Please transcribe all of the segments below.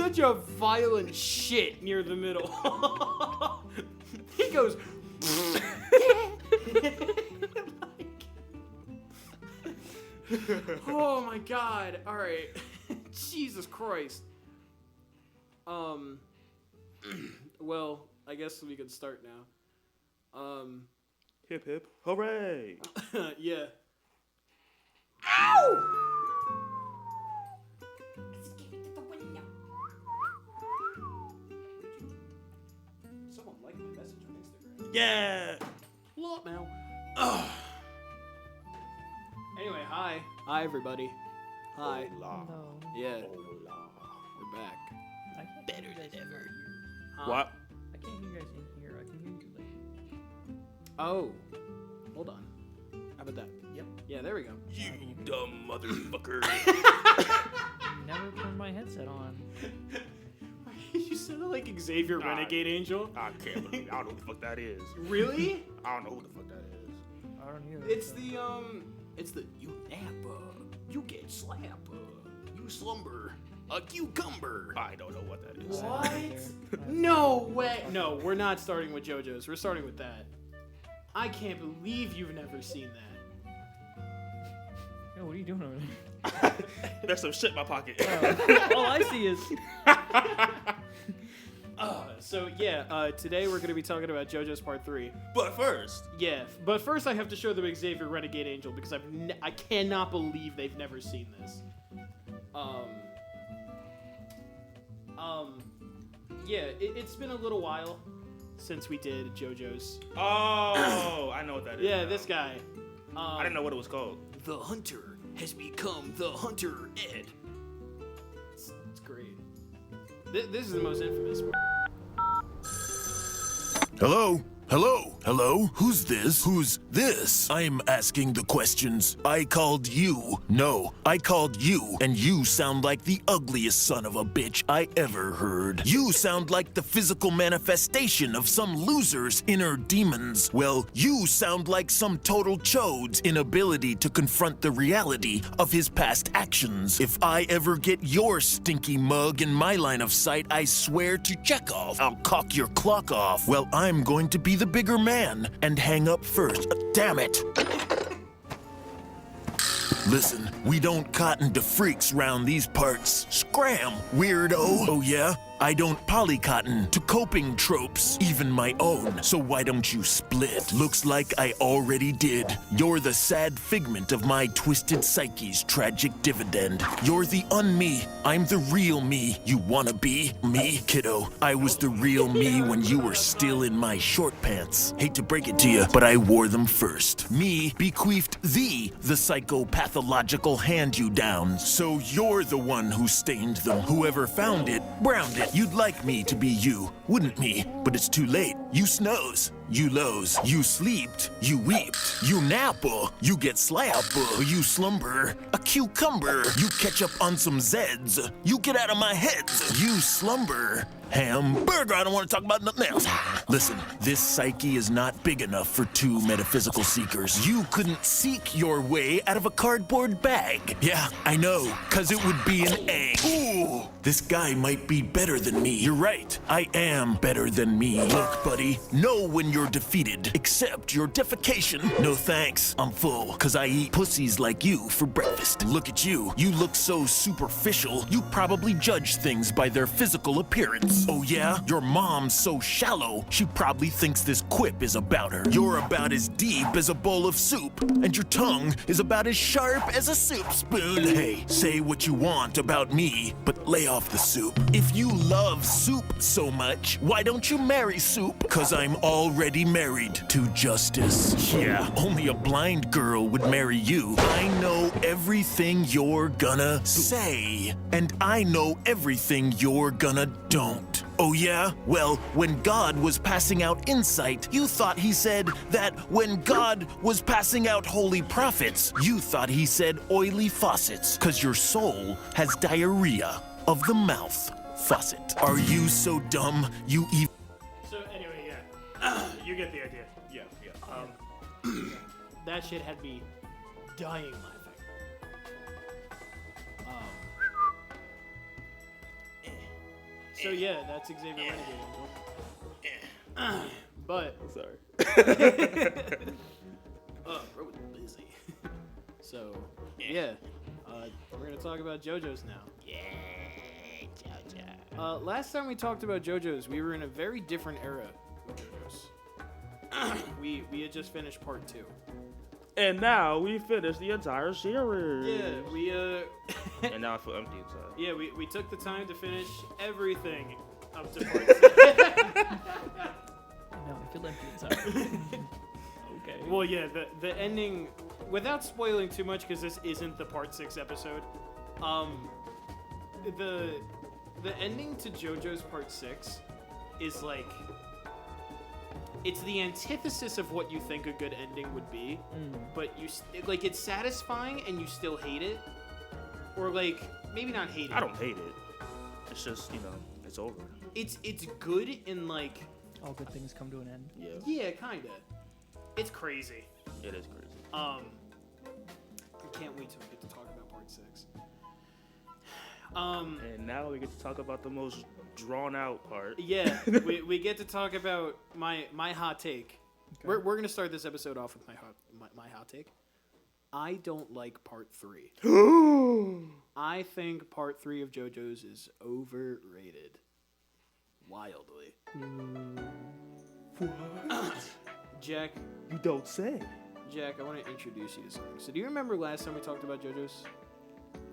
such a violent shit near the middle. He goes. Oh my god. All right. Jesus Christ. Well, I guess we could start now. Hip hip hooray! Yeah. Ow! Someone liked my message on Instagram. Yeah. Lot now. Ugh. Anyway, hi. Hi, everybody. Hi. Hola. Yeah, Hola. we're back. I can't Better hear you guys than in ever. here. Huh? What? I can't hear you guys in here. I can hear you like. Oh. Hold on. How about that? Yep. Yeah, there we go. You dumb motherfucker. You never turned my headset on. You sounded like Xavier Nah. Renegade Angel. I can't believe. I don't know who the fuck that is. Really? I don't know who the fuck that is. I don't hear It's the you nap, you get slap, you slumber, a cucumber. I don't know what that is. What? No way. No, we're not starting with JoJo's. We're starting with that. I can't believe you've never seen that. Yo, what are you doing over there? There's some shit in my pocket. All I see is. Today we're going to be talking about JoJo's Part 3. But first, Yeah, but first I have to show them Xavier Renegade Angel because I cannot believe they've never seen this. It's been a little while since we did JoJo's. oh, I know what that is. Yeah, now. this guy. I didn't know what it was called. The Hunter has become the Hunter Ed. It's great. This is the most infamous part. Hello? Hello? Hello? Who's this? Who's this? I'm asking the questions. I called you. No, I called you, and you sound like the ugliest son of a bitch I ever heard. You sound like the physical manifestation of some loser's inner demons. Well, you sound like some total chode's inability to confront the reality of his past actions. If I ever get your stinky mug in my line of sight, I swear to Chekhov, I'll cock your clock off. Well, I'm going to be the bigger man and hang up first. Damn it. Listen, we don't cotton to freaks round these parts. Scram, weirdo. Oh yeah? I don't polycotton to coping tropes, even my own. So why don't you split? Looks like I already did. You're the sad figment of my twisted psyche's tragic dividend. You're the un-me. I'm the real me. You wanna be me, kiddo? I was the real me when you were still in my short pants. Hate to break it to you, but I wore them first. Me bequeathed thee the psychopathological hand-you-downs. So you're the one who stained them. Whoever found it, browned it. You'd like me to be you, wouldn't me? But it's too late. You snows. You lows. You sleeped. You weeped. You nap. You get slap. You slumber. A cucumber. You catch up on some Zeds. You get out of my heads. You slumber. Hamburger, I don't want to talk about nothing else. Listen, this psyche is not big enough for two metaphysical seekers. You couldn't seek your way out of a cardboard bag. Yeah, I know, cause it would be an egg. Ooh, this guy might be better than me. You're right, I am better than me. Look, buddy, know when you're defeated. Accept your defecation. No thanks, I'm full, cause I eat pussies like you for breakfast. Look at you, you look so superficial. You probably judge things by their physical appearance. Oh yeah? Your mom's so shallow, she probably thinks this quip is about her. You're about as deep as a bowl of soup, and your tongue is about as sharp as a soup spoon. Hey, say what you want about me, but lay off the soup. If you love soup so much, why don't you marry soup? Cause I'm already married to justice. Yeah, only a blind girl would marry you. I know everything you're gonna say, and I know everything you're gonna don't. Oh yeah? Well, when God was passing out insight, you thought he said that when God was passing out holy prophets, you thought he said oily faucets, cause your soul has diarrhea of the mouth faucet. Are you so dumb, you even... So anyway, yeah. You get the idea. Yeah. That shit had me dying laughing. So yeah, that's Xavier Renegade Angel. But I'm sorry. bro was busy. So yeah, we're gonna talk about JoJo's now. Yeah, JoJo. Last time we talked about JoJo's, we were in a very different era with JoJo's. we had just finished part 2. And now we finished the entire series. Yeah, we And now I feel empty inside. yeah, we took the time to finish everything up to part 2. No, I feel empty inside. Okay. Well, yeah, the ending, without spoiling too much, because this isn't the part 6 episode. The ending to JoJo's part 6 is like, it's the antithesis of what you think a good ending would be, but like it's satisfying and you still hate it, or like maybe not hate it. I don't hate it. It's just, it's over. It's good in like. All good things come to an end. Yeah, kinda. It's crazy. It is crazy. I can't wait till we get to talk about part 6. And now we get to talk about the most drawn out part. Yeah, we get to talk about my hot take. Okay. We're gonna start this episode off with my hot take. I don't like part 3. I think part 3 of JoJo's is overrated. Wildly. Jack, You don't say. I want to introduce you to something. So do you remember last time we talked about JoJo's?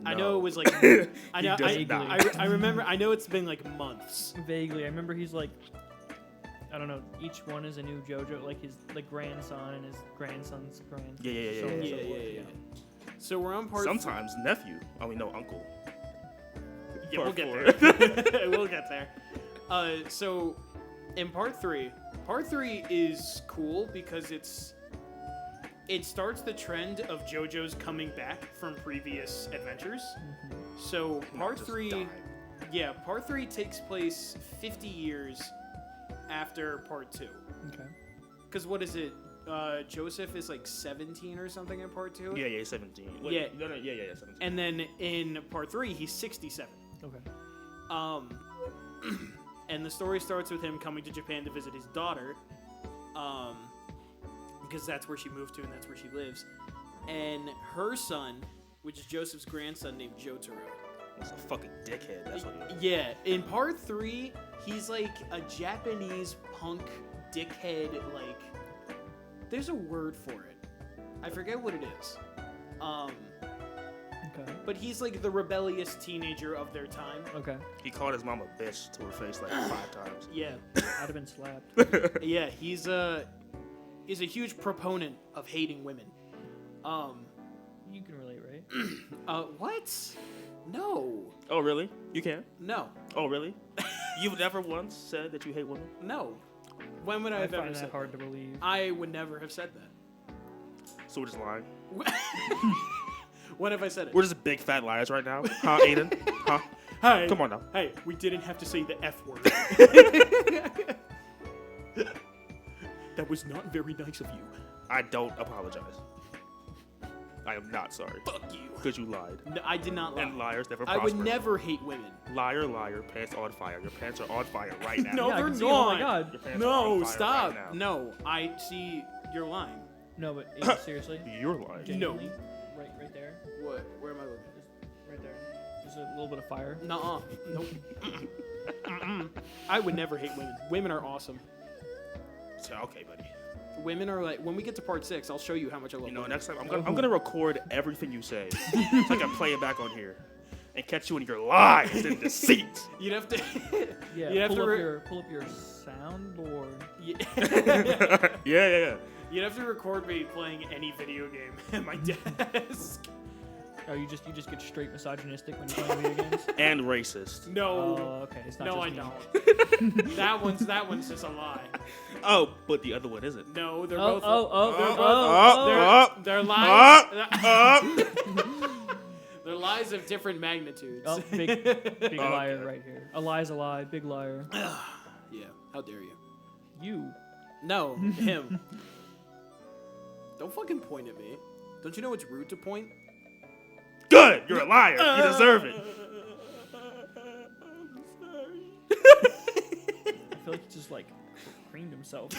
No. I know it was like I know He does not. I remember. I know it's been like months. Vaguely, I remember he's like, I don't know. Each one is a new JoJo, like his grandson and his grandson's grandson. Yeah. So we're on part. Sometimes nephew. Oh, we know uncle. Yeah, we'll Part get 4. there. We'll get there. So in part 3 is cool because it starts the trend of JoJo's coming back from previous adventures. So part 3 takes place 50 years after part 2. Okay. Because what is it? Joseph is like 17 or something in part 2. Yeah, 17. Wait, Yeah. No, 17. And then in part 3, he's 67. Okay. And the story starts with him coming to Japan to visit his daughter, because that's where she moved to and that's where she lives. And her son, which is Joseph's grandson, named Jotaro. He's a fucking dickhead. That's what he is. Yeah, in part 3, he's like a Japanese punk dickhead. Like, there's a word for it. I forget what it is. Okay. But he's like the rebellious teenager of their time. Okay. He called his mom a bitch to her face like 5 times. Yeah. I'd have been slapped. Yeah, he's a huge proponent of hating women. You can relate, right? What? No. Oh, really? You can? No. Oh, really? You've never once said that you hate women? No. When would I have ever find said that hard to believe. I would never have said that. So we're just lying. When have I said it? We're just big fat liars right now. Huh, Aiden? Huh? Hey, Come on now. Hey, we didn't have to say the F word. That was not very nice of you. I don't apologize. I am not sorry. Fuck you. Because you lied. No, I did not lie. And liars never I prosper. would never hate women. Liar, liar, pants on fire. Your pants are on fire right now. No, Yeah, I they're can see- not. oh my God. Your pants are No, on fire stop. right now. No, I see. You're lying. No, but Aiden, seriously. You're lying. Genuinely, Right there. What? Where am I looking? Just right there. There's a little bit of fire. Nuh-uh. Nope. I would never hate women. Women are awesome. So, okay, buddy. Women are like, when we get to part 6, I'll show you how much I love You know, women. next time I'm gonna record everything you say so I can play it back on here and catch you in your lies and deceit. You'd have to. Yeah. You'd have pull to. up your soundboard. Yeah. You'd have to record me playing any video game at my desk. Oh, you just get straight misogynistic when you're playing video games. And racist. No. Oh, okay. It's not No, just I me. don't. that one's just a lie. Oh, but the other one isn't. No, they're Oh, both. They're lies. They're lies of different magnitudes. Oh, big liar Okay. right here. A lie's a lie. Big liar. Yeah. How dare you? You. No, him. Don't fucking point at me. Don't you know it's rude to point? Good. You're a liar. You deserve it. just like creamed himself.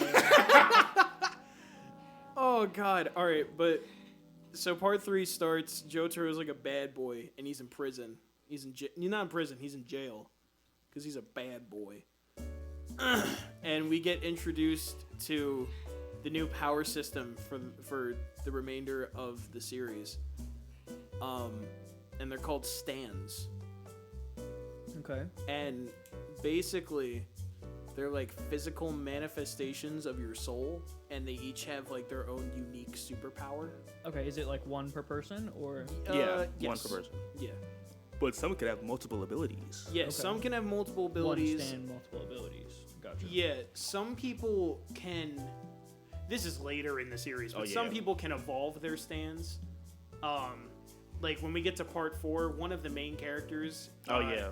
Oh God! All right, but so part 3 starts. Jotaro's like a bad boy, and he's in prison. He's not in prison. He's in jail because he's a bad boy. And we get introduced to the new power system for the remainder of the series. And they're called stands. Okay. And basically, they're like physical manifestations of your soul, and they each have like their own unique superpower. Okay, is it like one per person or? Yeah, yes. one per person. Yeah. But some could have multiple abilities. Yeah, Okay. some can have multiple abilities. One stand, multiple abilities. Gotcha. Yeah, some people can. This is later in the series, but some people can evolve their stands. Like when we get to part 4, one of the main characters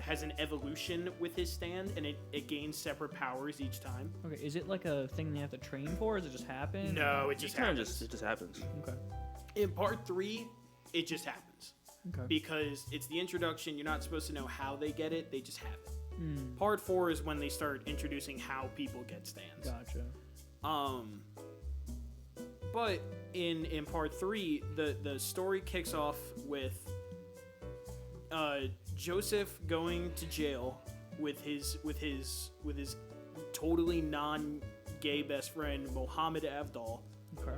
has an evolution with his stand, and it gains separate powers each time. Okay, is it like a thing they have to train for? Or does it just happen? No, it just happens. It just happens. Okay. In part 3, it just happens. Okay. Because it's the introduction. You're not supposed to know how they get it. They just have it. Mm, Part 4 is when they start introducing how people get stands. gotcha. But in part 3, the story kicks off with Joseph going to jail with his totally non-gay best friend Mohammed Avdol. Okay.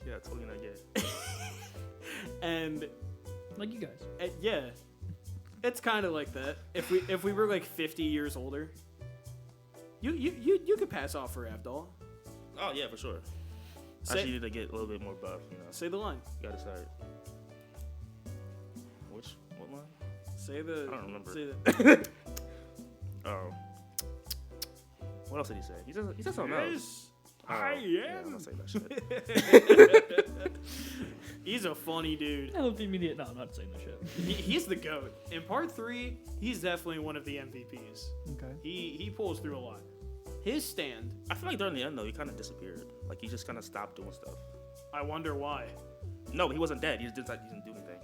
Yeah, totally not gay. And Like you guys. yeah, it's kind of like that. If we were like 50 years older, you could pass off for Avdol. Oh yeah, for sure. I actually need to get a little bit more buff, you know. Say the line. Gotta start. What line? Say the. I don't remember. Say the. Oh. What else did he say? He said something else. I Yeah, I'm am. not saying that shit. He's a funny dude. I love the immediate. No, I'm not saying that shit. He's the GOAT. In part 3, he's definitely one of the MVPs. Okay. He pulls through a lot. His stand, I feel like during the end though, he kind of disappeared. Like he just kind of stopped doing stuff. I wonder why. No, he wasn't dead. He just he didn't do anything.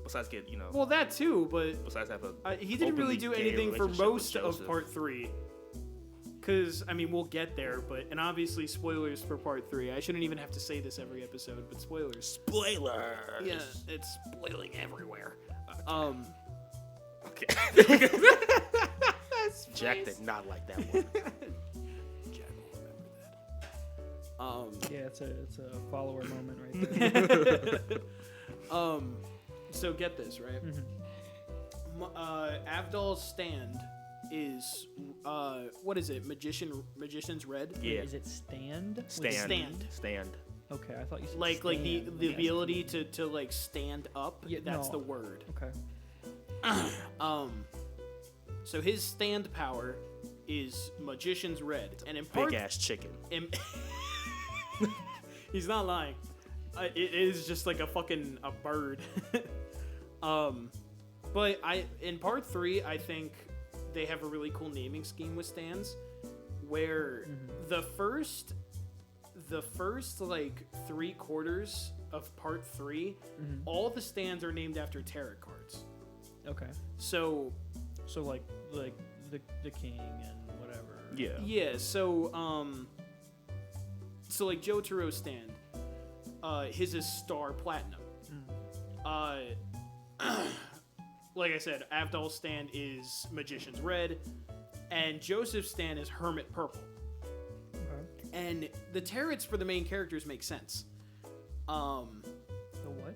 Besides get, you know. Well, that too, but Besides have a. he didn't really do openly gay anything for relationship with most of Joseph. part 3. Because, I mean, we'll get there, and obviously spoilers for part 3. I shouldn't even have to say this every episode, but spoilers. Spoilers. Yeah, it's spoiling everywhere. Okay. Jack did not like that one. Jack will remember that. Yeah, it's a follower moment right there. So get this, right? Avdol's stand is what is it? Magician's Red? Yeah. Is it stand? Stand. Okay, I thought you said Like stand. the ability to like stand up. Yeah, that's no. the word. Okay. So his stand power is Magician's Red, and in part Big ass chicken. he's not lying. It is just like a bird. But in part 3, I think they have a really cool naming scheme with stands, where the first like 3/4 of part 3, all the stands are named after tarot cards. Okay. So like the king and whatever. Yeah. yeah, so like Jotaro's stand, his is Star Platinum. Like I said, Avdol's stand is Magician's Red, and Joseph's stand is Hermit Purple. Okay. And the tarots for the main characters make sense. The what?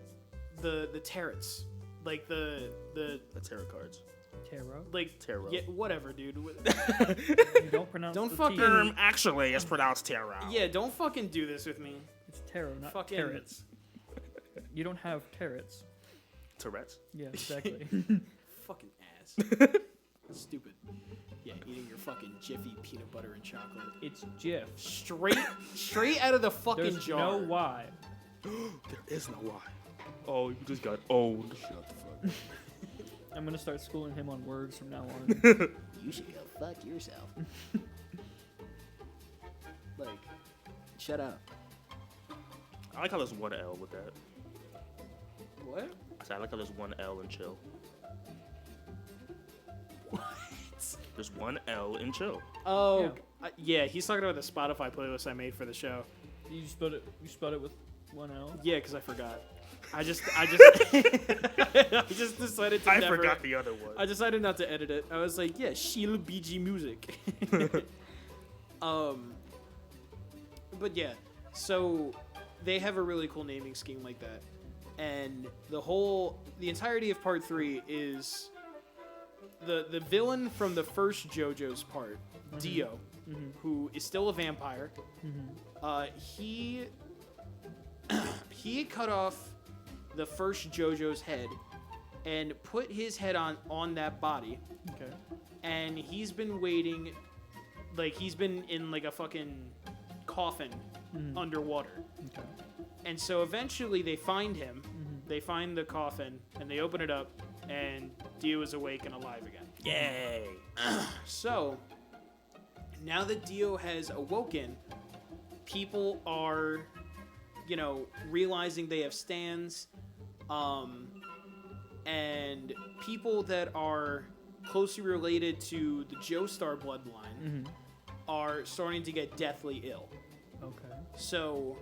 The tarots, like the tarot cards. Tarot. like Tarot. Yeah, whatever, dude. You don't pronounce Don't the fucking- T. Actually, it's pronounced tarot. Yeah, don't fucking do this with me. It's tarot, not Fucking- carrots. You don't have carrots. Tourette's. Yeah, exactly. Fucking ass. Stupid. Yeah, eating your fucking Jiffy peanut butter and chocolate. It's Jif. Straight out of the fucking There's jar. no Y. There is no why. Oh, you just got owned. Shut the fuck. I'm gonna start schooling him on words from now on. You should go fuck yourself. Like, shut up. I like how there's one L with that. What? I said I like how there's one L and chill. What? There's one L in chill. Oh, yeah. He's talking about the Spotify playlist I made for the show. You spelled it with one L. Yeah, because I forgot. I just I just decided to. I forgot the other one. I decided not to edit it. I was like, yeah, Sheila BG music. But yeah, so they have a really cool naming scheme like that, and the entirety of part 3 is the villain from the first JoJo's part, Dio, who is still a vampire. He cut off the first JoJo's head and put his head on that body. Okay. And he's been waiting, like he's been in like a fucking coffin underwater. Okay. And so eventually they find him. They find the coffin and they open it up, and Dio is awake and alive again. Yay! So now that Dio has awoken, people are, realizing they have stands, and people that are closely related to the Joestar bloodline are starting to get deathly ill. Okay. So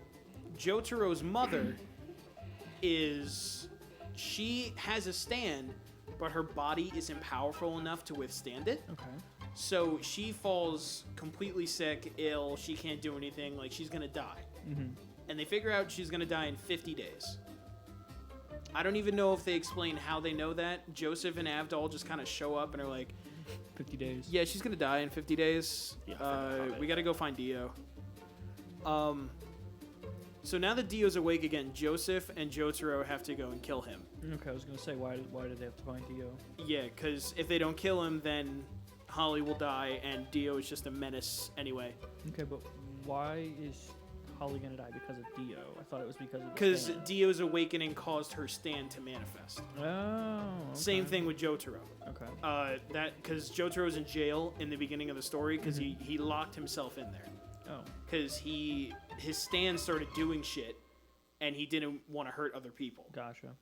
Jotaro's mother she has a stand, but her body isn't powerful enough to withstand it. Okay. So she falls completely sick, ill, she can't do anything, like she's gonna die. And they figure out she's gonna die in 50 days. I don't even know if they explain how they know that. Joseph and Avdol just kind of show up and are like, 50 days. yeah, she's gonna die in 50 days. We gotta go find Dio. So now that Dio's awake again, Joseph and Jotaro have to go and kill him. Okay, I was gonna say, why did they have to find Dio? Yeah, because if they don't kill him, then Holly will die, and Dio is just a menace anyway. Okay, but why is Holly gonna die because of Dio? I thought it was because of the Because stand. Dio's awakening caused her stand to manifest. Oh. Okay. Same thing with Jotaro. Okay. Because Jotaro's in jail in the beginning of the story because he locked himself in there. Oh. Because his stand started doing shit, and he didn't want to hurt other people. Gotcha.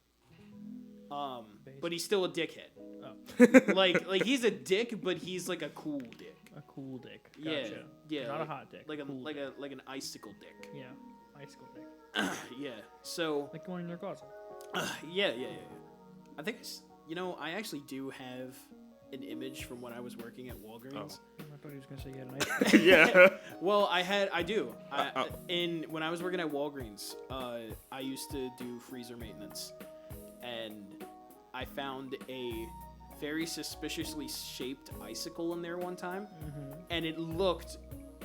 But he's still a dickhead. Oh. like he's a dick, but he's like a cool dick. A cool dick. Gotcha. Yeah. Not a hot dick. Like cool dick. like an icicle dick. Yeah. Icicle dick. Yeah. So. Like the one in your closet. Yeah. I think I actually do have an image from when I was working at Walgreens. I thought he was gonna say you had an ice. Yeah. Well, I do. When I was working at Walgreens, I used to do freezer maintenance, and I found a very suspiciously shaped icicle in there one time, and it looked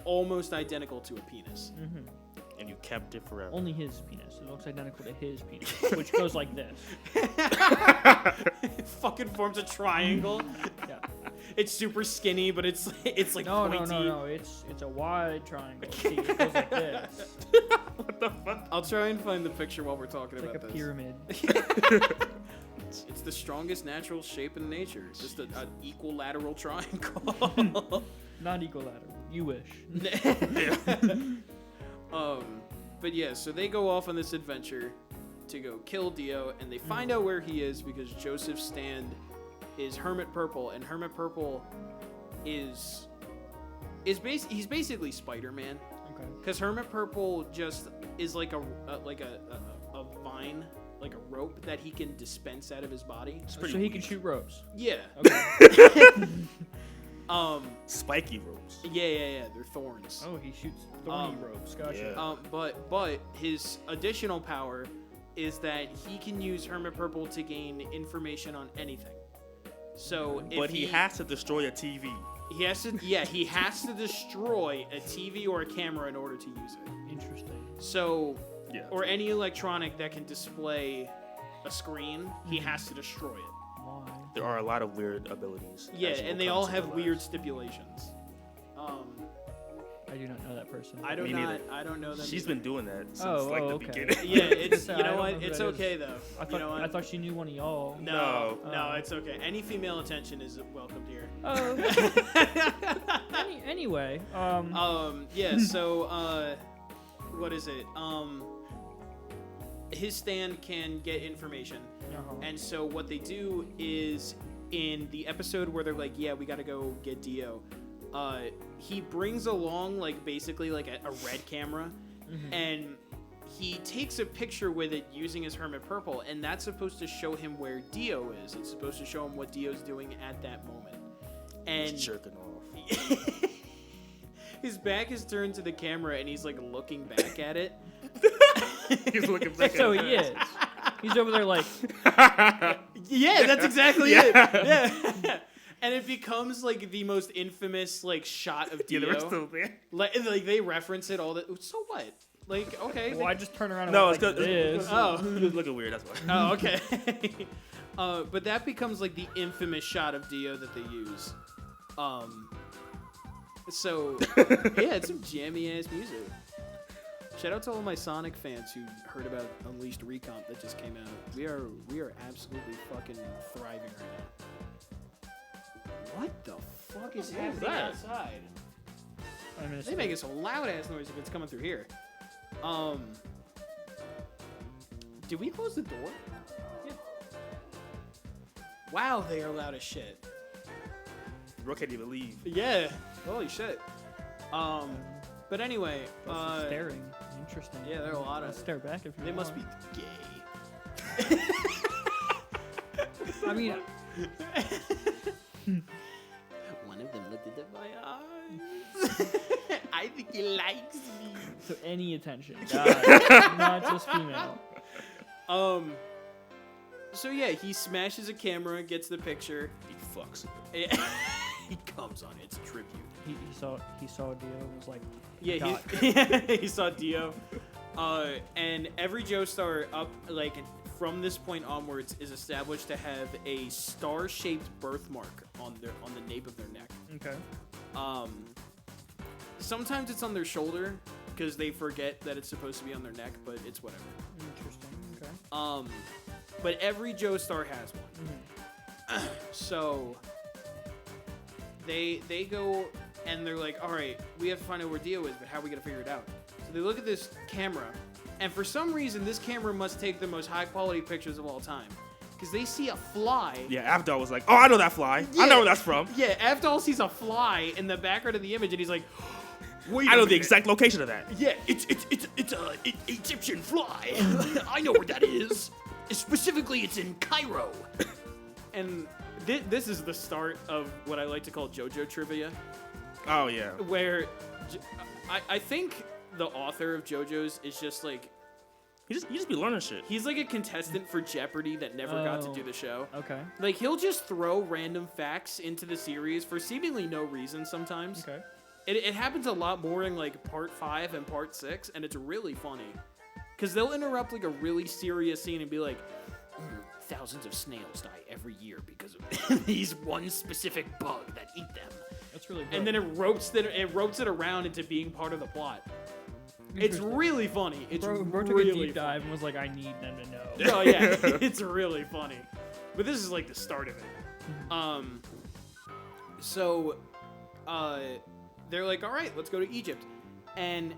almost identical to a penis. And you kept it forever. Only his penis. It looks identical to his penis, which goes like this. It fucking forms a triangle. Yeah. It's super skinny, but it's like No, pointy. no. It's a wide triangle. See, it goes like this. What the fuck? I'll try and find the picture while we're talking It's about like a this. pyramid. It's the strongest natural shape in nature. It's just an equilateral triangle. Not equilateral. You wish. But yeah, so they go off on this adventure to go kill Dio, and they find out where he is because Joseph's stand is Hermit Purple, and Hermit Purple he's basically Spider-Man. Okay. Because Hermit Purple just is like a vine, like a rope that he can dispense out of his body. So he can shoot ropes. Yeah. Okay. Spiky ropes. Yeah. They're thorns. Oh, he shoots thorny ropes. Gotcha. Yeah. But his additional power is that he can use Hermit Purple to gain information on anything. So, But he has to destroy a TV. He has to destroy a TV or a camera in order to use it. Interesting. So, Yeah. or any electronic that can display a screen, he has to destroy it. Why? There are a lot of weird abilities. Yeah, as you and will they come all to have realize. weird stipulations. I do not know that person. I Me neither. don't know them. She's been doing that since Oh, the okay. beginning. Yeah, it's I you know don't what? know who It's that is. okay though. I thought You know what? I thought she knew one of y'all. No, Oh. it's okay. Any female attention is welcomed here. Oh. Anyway. Yeah. So, what is it? His stand can get information, Uh-huh. and so what they do is in the episode where they're like, yeah, we gotta go get Dio, he brings along like basically like a red camera, and he takes a picture with it using his Hermit Purple, and that's supposed to show him where Dio is. It's supposed to show him what Dio's doing at that moment. And He's jerking off. his back is turned to the camera, and he's like looking back at it. He's looking back So at he is. He's over there like, Yeah, that's exactly it. Yeah. And it becomes like the most infamous like shot of Yeah, Dio. they're still there. Like they reference it all the. So what? Like okay. well, I just turn around and No, went it's like this. Oh. He was looking weird. That's why. Oh, okay. But that becomes like the infamous shot of Dio that they use. So yeah, it's some jammy ass music. Shout out to all my Sonic fans who heard about Unleashed Recomp that just came out. We are absolutely fucking thriving right now. What the fuck is happening that? outside? I'm gonna They say- make some loud ass noise if it's coming through here. Did we close the door? Yeah. Wow, they are loud as shit. Bro can't even leave. Yeah. Holy shit. But anyway, That's staring. Interesting. yeah, there are a lot I'll of. stare back if you They must be want. gay. I mean, One of them looked into my eyes. I think he likes me. so any attention, God, not just female. So yeah, he smashes a camera, gets the picture. He fucks. He comes on its tribute. He saw Dio and was like, Yeah, Dot. he saw Dio. And every Joestar up like from this point onwards is established to have a star-shaped birthmark on the nape of their neck. okay. Sometimes it's on their shoulder because they forget that it's supposed to be on their neck, but it's whatever. Interesting. Okay. But every Joestar has one. So they go and they're like, all right, we have to find out where Dio is, but how are we gonna figure it out? So they look at this camera, and for some reason, this camera must take the most high-quality pictures of all time, because they see a fly. Yeah, Avdol was like, oh, I know that fly. I know where that's from. Yeah, Avdol sees a fly in the background of the image, and he's like, wait, I know the exact location of that. Yeah, it's an Egyptian fly. I know where that is. Specifically, it's in Cairo. And this is the start of what I like to call JoJo trivia, Oh, yeah. where I think the author of JoJo's is just like, He just be learning shit. he's like a contestant for Jeopardy that never got to do the show. Okay. Like, he'll just throw random facts into the series for seemingly no reason sometimes. Okay. It happens a lot more in like part 5 and part 6, and it's really funny. Because they'll interrupt like a really serious scene and be like, thousands of snails die every year because of these one specific bug that eat them. That's really good. And then it ropes it around into being part of the plot. It's Interesting. really funny. It's Bro took really a deep funny. dive and was like, I need them to know. Oh yeah, it's really funny. But this is like the start of it. So they're like, all right, let's go to Egypt. And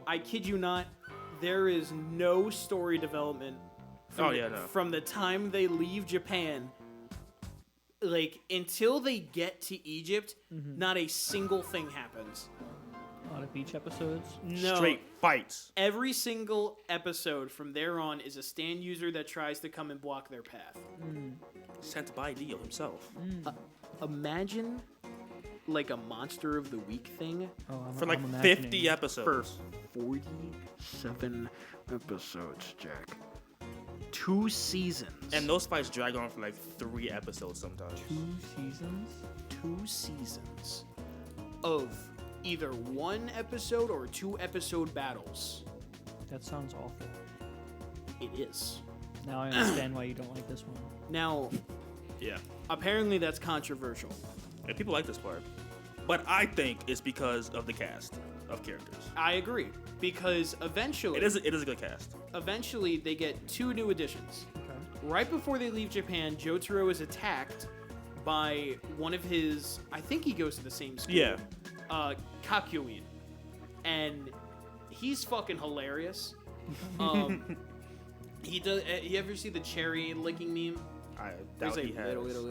I kid you not, there is no story development from the time they leave Japan, like, until they get to Egypt, not a single thing happens. A lot of beach episodes. No. Straight fights. Every single episode from there on is a stand user that tries to come and block their path. Sent by Dio himself. Imagine, like, a Monster of the Week thing. Oh, For like I'm 50 imagining. For episodes. 47 episodes, Jack. 2 seasons. And those fights drag on for like 3 episodes sometimes. 2 seasons? 2 seasons of either 1 episode or 2 episode battles. That sounds awful. It is. Now I understand why you don't like this one. Now, Yeah. apparently that's controversial. And people like this part. But I think it's because of the cast of characters. I agree, because eventually It is a good cast. eventually they get 2 new additions. Okay. Right before they leave Japan, Jotaro is attacked by one of his, I think he goes to the same school. Yeah. Kakyoin. And he's fucking hilarious. He does. You ever see the cherry licking meme? I There's doubt a he has. little.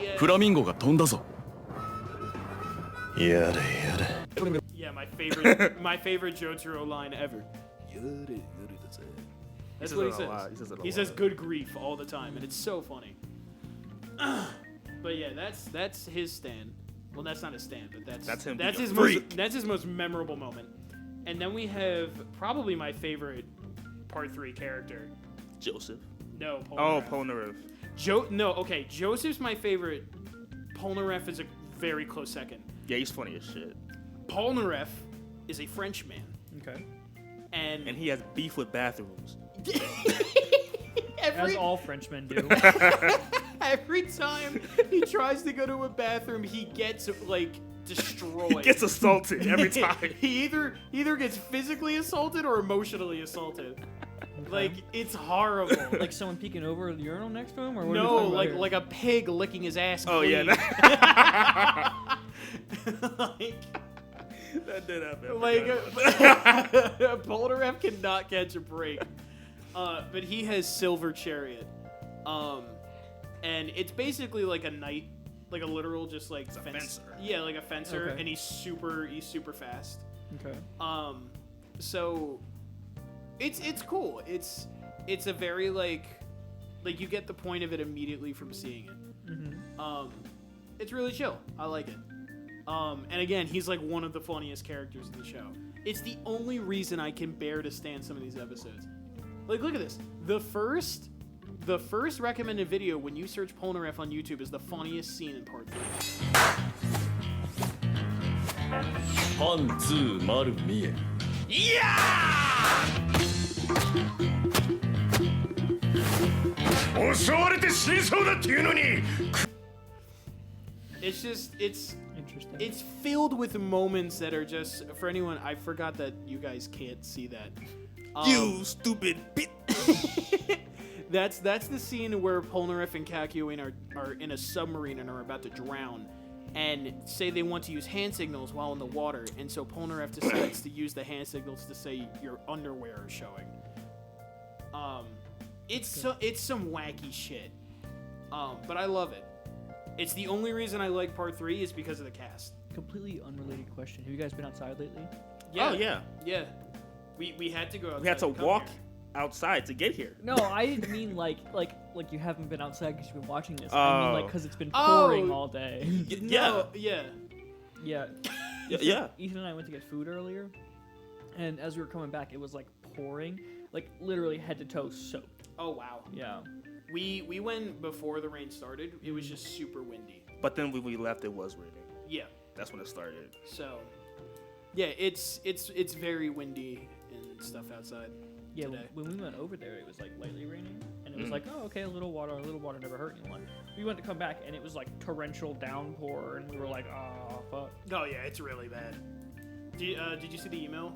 Yeah. フラミンゴが飛んだぞ Yada yada. Yeah, my favorite Jotaro line ever. That's what he says. He says "good grief" all the time, and it's so funny. But yeah, that's his stand. Well, that's not his stand, but that's him That's being his a freak. that's his most memorable moment. And then we have probably my favorite Part 3 character. Joseph. No, Oh, Polnareff. Polnareff. No, okay. Joseph's my favorite. Polnareff is a very close second. Yeah, he's funny as shit. Polnareff is a Frenchman, Okay. and And he has beef with bathrooms. As all Frenchmen do. every time he tries to go to a bathroom, he gets like destroyed. He gets assaulted every time. He either gets physically assaulted or emotionally assaulted. Like it's horrible. Like someone peeking over the urinal next to him, or what are we no, talking about like here? like a pig licking his ass. Oh, clean. yeah. like That did happen. Polnareff cannot catch a break. But he has Silver Chariot. And it's basically like a knight, like a literal just like a fencer. Yeah, like a fencer, Okay. and he's super fast. Okay. So it's cool. It's a very like you get the point of it immediately from seeing it. Mm-hmm. It's really chill. I like it. And again, he's like one of the funniest characters in the show. It's the only reason I can bear to stand some of these episodes. Like, look at this. The first recommended video when you search Polnareff on YouTube is the funniest scene in Part 3. パンツー丸見え襲われて死にそうだっていうのに It's just, Interesting. it's filled with moments that are just, for anyone, I forgot that you guys can't see that. You stupid bitch. That's the scene where Polnareff and Kakyoin are in a submarine and are about to drown, and say they want to use hand signals while in the water, and so Polnareff decides to use the hand signals to say your underwear is showing. It's some wacky shit, but I love it. It's the only reason I like Part 3 is because of the cast. Completely unrelated question. Have you guys been outside lately? Oh, yeah. Yeah. We had to go outside. We had to come walk here. outside to get here. No, I didn't mean like you haven't been outside because you've been watching this. I mean like Oh. because it's been pouring Oh. all day. No, yeah. Yeah. Yeah. Ethan and I went to get food earlier, And as we were coming back, it was like pouring, like literally head to toe soaked. Oh wow. Yeah. We went before the rain started. It was just super windy. But then when we left, it was raining. Yeah. That's when it started. So, yeah, it's very windy and stuff outside. Yeah, Today. when we went over there, it was like lightly raining, and it was like, oh, okay, a little water never hurt anyone. We went to come back, and it was like torrential downpour, and we were like, oh, fuck. Oh yeah, it's really bad. Did you see the email?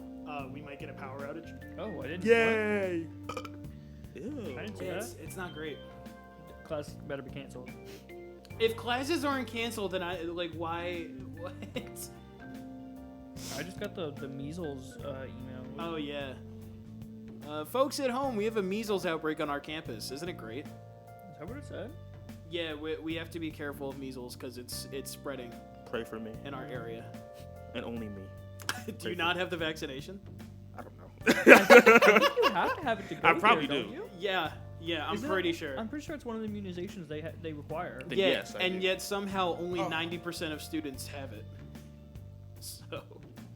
We might get a power outage. Oh, I didn't. Yay! I Ew. didn't see that. It's not great. Class better be canceled. If classes aren't canceled, then I like why? What? I just got the measles email. Oh yeah. Folks at home, we have a measles outbreak on our campus. Isn't it great? Is that what it said? Yeah, we have to be careful of measles because it's spreading Pray for me. in our area. And only me. Do you not have the vaccination? I don't know. I think you have to have it to go I probably there, don't do. you? Yeah, I'm Isn't pretty it- sure. I'm pretty sure it's one of the immunizations they require. Then Yeah, yes, I and do. yet somehow only Oh. 90% of students have it. So,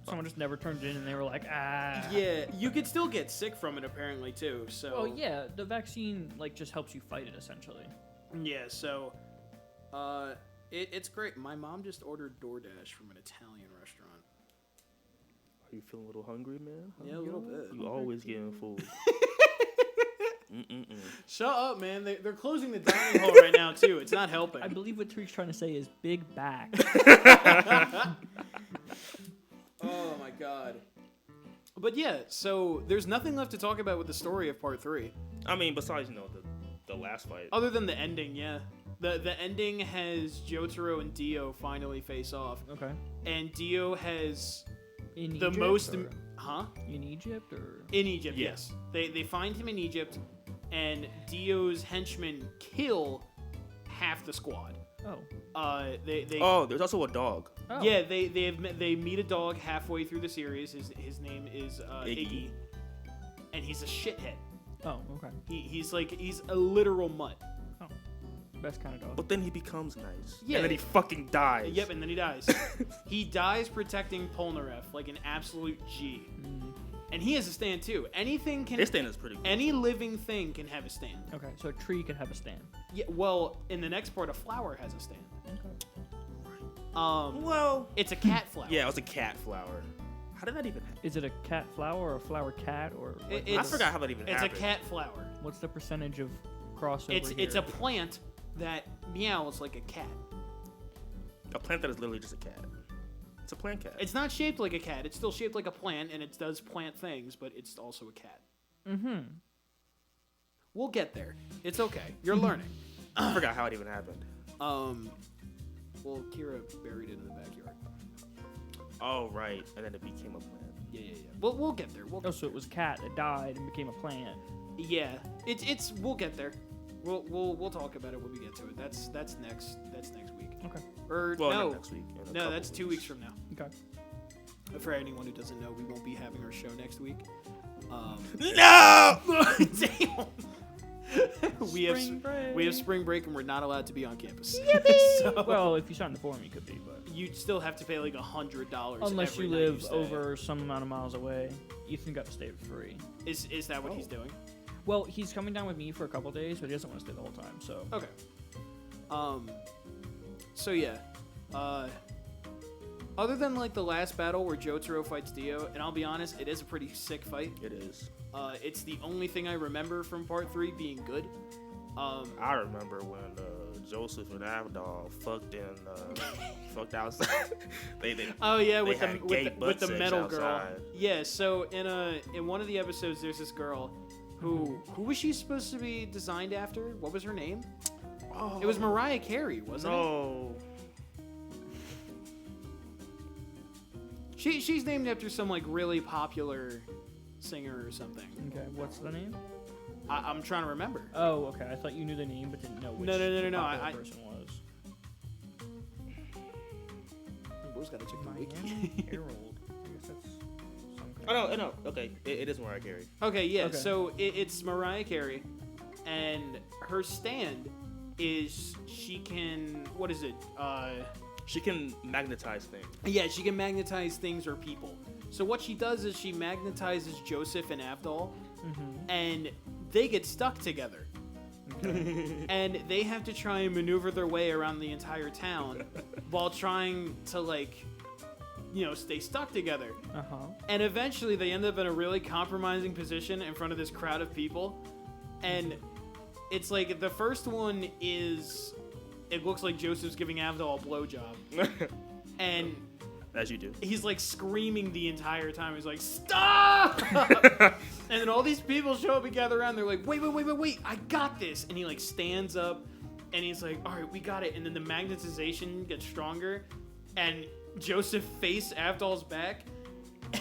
Someone just never turned it in, and they were like, ah. yeah, you could still get sick from it apparently too. So, Oh yeah, the vaccine like just helps you fight it essentially. yeah. So, it's great. My mom just ordered DoorDash from an Italian restaurant. Are you feeling a little hungry, man? Yeah, a little bit. You always getting food. Shut up, man. They're closing the dining hall right now too. It's not helping. I believe what Tariq's trying to say is big back. Oh my god. But yeah, so there's nothing left to talk about with the story of part 3. I mean, besides, the last fight. Other than the ending, yeah. The ending has Jotaro and Dio finally face off. Okay. And Dio has In the Egypt, most... or- Huh? in Egypt or In Egypt, Yeah. yes. They find him in Egypt, and Dio's henchmen kill half the squad. oh They Oh, there's also a dog. oh Yeah, they meet a dog halfway through the series. His name is Iggy, and he's a shithead. oh okay He's a literal mutt. best kind of dog. But then he becomes nice. Yeah. And then he fucking dies. Yep, and then he dies. He dies protecting Polnareff like an absolute G. And he has a stand too. Anything can. His stand is pretty cool. Any living thing can have a stand. Okay, so a tree could have a stand. Yeah. Well, in the next part, a flower has a stand. Okay. Well, It's a cat flower. yeah, it was a cat flower. How did that even happen? Is it a cat flower or a flower cat or what? It- I it's- forgot how that even It's happened. a cat flower. What's the percentage of crossover? It's here? a plant that meows like a cat. A plant that is literally just a cat. It's a plant cat. It's not shaped like a cat. It's still shaped like a plant, and it does plant things, but it's also a cat. Mm-hmm. We'll get there. It's okay. You're learning. I forgot how it even happened. Well, Kira buried it in the backyard. Oh, right. And then it became a plant. Yeah. We'll get there. Oh, so it was cat that died and became a plant. Yeah. It's we'll get there. We'll talk about it when we get to it. That's next week. Okay. Or Well, no. not next week. in a No, couple that's 2 weeks from now. Okay. For anyone who doesn't know, we won't be having our show next week. No! Damn. we Spring break. have spring break and we're not allowed to be on campus. So Well, if you sign the form, you could be, but you still have to pay like $100 unless every you night live stay. over some amount of miles away, Ethan got to stay for free. Is that what he's doing? Well, he's coming down with me for a couple days, but he doesn't want to stay the whole time. So Okay. So yeah. Other than like the last battle where Jotaro fights Dio, and I'll be honest, it is a pretty sick fight. It is. It's the only thing I remember from part 3 being good. I remember when Joseph and Avdol fucked outside. they Oh yeah, they with the had gay butt with the sex metal girl. outside. Yeah, so in one of the episodes, there's this girl who was she supposed to be designed after? What was her name? Oh, It was Mariah Carey, wasn't it? no. She's named after some like really popular singer or something. okay, what's the name? I'm trying to remember. Oh, okay. I thought you knew the name, but didn't know which No, the no, popular I- person was. Bro's gotta check the Miami wiki. Herald. I guess that's some kind Oh no. Okay, it is Mariah Carey. Okay, yeah. Okay. So it's Mariah Carey, and her stand is she can She can magnetize things. yeah, she can magnetize things or people. So what she does is she magnetizes Joseph and Avdol, and they get stuck together. And they have to try and maneuver their way around the entire town while trying to, like, you know, stay stuck together. And eventually they end up in a really compromising position in front of this crowd of people. And it's like the first one is, it looks like Joseph's giving Avdol a blowjob. And as you do. He's like screaming the entire time. He's like, stop! And then all these people show up and gather around. They're like, wait, I got this. And he like stands up and he's like, all right, we got it. And then the magnetization gets stronger and Joseph face Avdol's back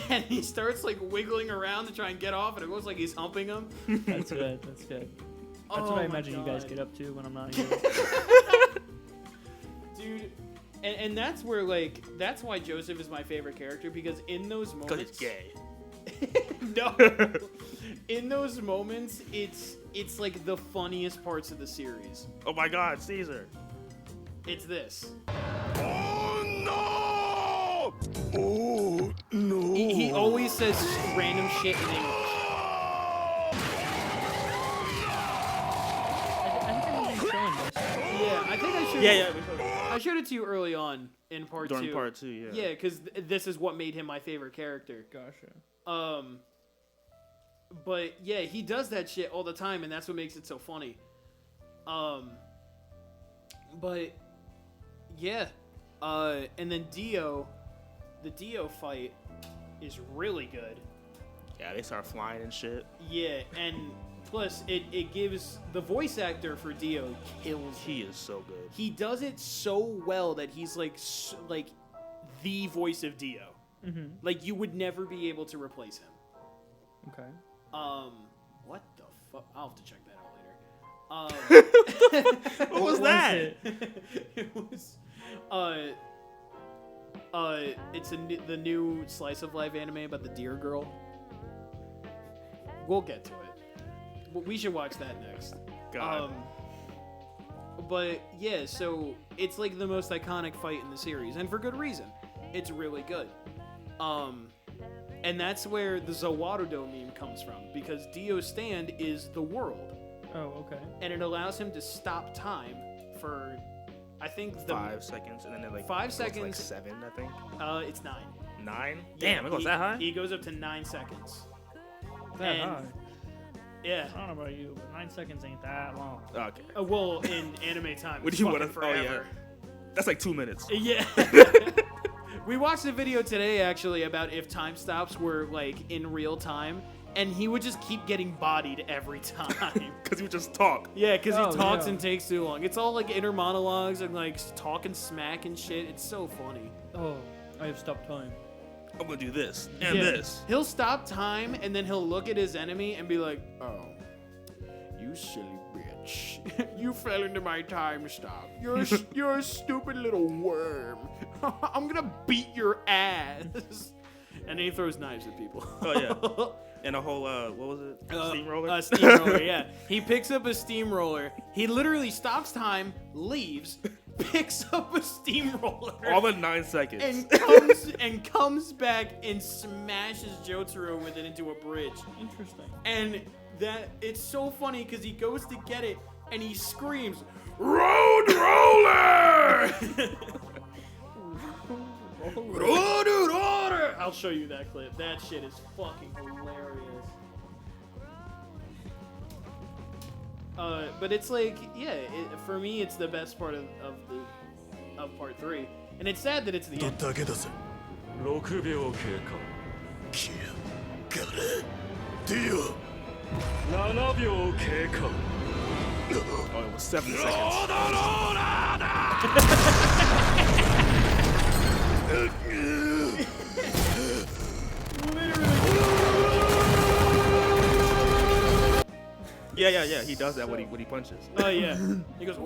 and he starts like wiggling around to try and get off and it looks like he's humping him. That's good. That's good. That's what I imagine you guys get up to when I'm not here. Dude. And that's where, like, that's why Joseph is my favorite character, because in those moments... Because he's gay. No. In those moments, it's like the funniest parts of the series. Oh my god, Caesar. It's this. Oh no! Oh no! He always says random shit in English. I think I remember you showing this. Yeah, I think I should. Yeah. I showed it to you early on in part During 2. part 2, yeah. Yeah, because this is what made him my favorite character. Gotcha. But yeah, he does that shit all the time, and that's what makes it so funny. But yeah, and then Dio, the Dio fight is really good. Yeah, they start flying and shit. Yeah, and plus it gives the voice actor for Dio kills. He is so good. He does it so well that he's like the voice of Dio. Like you would never be able to replace him. Okay. What the fuck? I'll have to check that out later. What was that? It was, it's the new slice of life anime about the deer girl. We'll get to it. We should watch that next. God. But yeah, so it's like the most iconic fight in the series, and for good reason. It's really good. And that's where the Zawarudo meme comes from, because Dio's stand is the world. Oh, okay. And it allows him to stop time for, I think, 5 seconds, and then it like 5 goes to, like seconds. 7, I think. It's 9. 9? Yeah, Damn, it goes that high? He goes up to 9 seconds. That And- high. Yeah. I don't know about you, but 9 seconds ain't that long. Okay. Well, in anime time, What it's do you fucking want to? Oh forever. yeah. That's like 2 minutes. Yeah. We watched a video today actually about if time stops were like in real time, and he would just keep getting bodied every time. Because you just talk. Yeah, because he Oh, talks yeah. and takes too long. It's all like inner monologues and like talking smack and shit. It's so funny. Oh, I have stopped time. I'm gonna do this and Yeah. this. He'll stop time and then he'll look at his enemy and be like, "Oh, you silly bitch! You fell into my time stop. You're a stupid little worm. I'm gonna beat your ass." And then he throws knives at people. Oh yeah. And a whole what was it? Steamroller. A steamroller, yeah. He picks up a steamroller. He literally stops time, leaves, picks up a steamroller. All in 9 seconds. and comes back and smashes Jotaro with it into a bridge. Interesting. And that it's so funny because he goes to get it and he screams, "Road roller!" Road roller! I'll show you that clip. That shit is fucking hilarious. But it's like, yeah, for me, it's the best part of part 3, and it's sad that it's the end. 6秒経過消えがれディオ7秒経過 Oh, it was 7 seconds. Yeah. He does that when he punches. Oh yeah, he goes.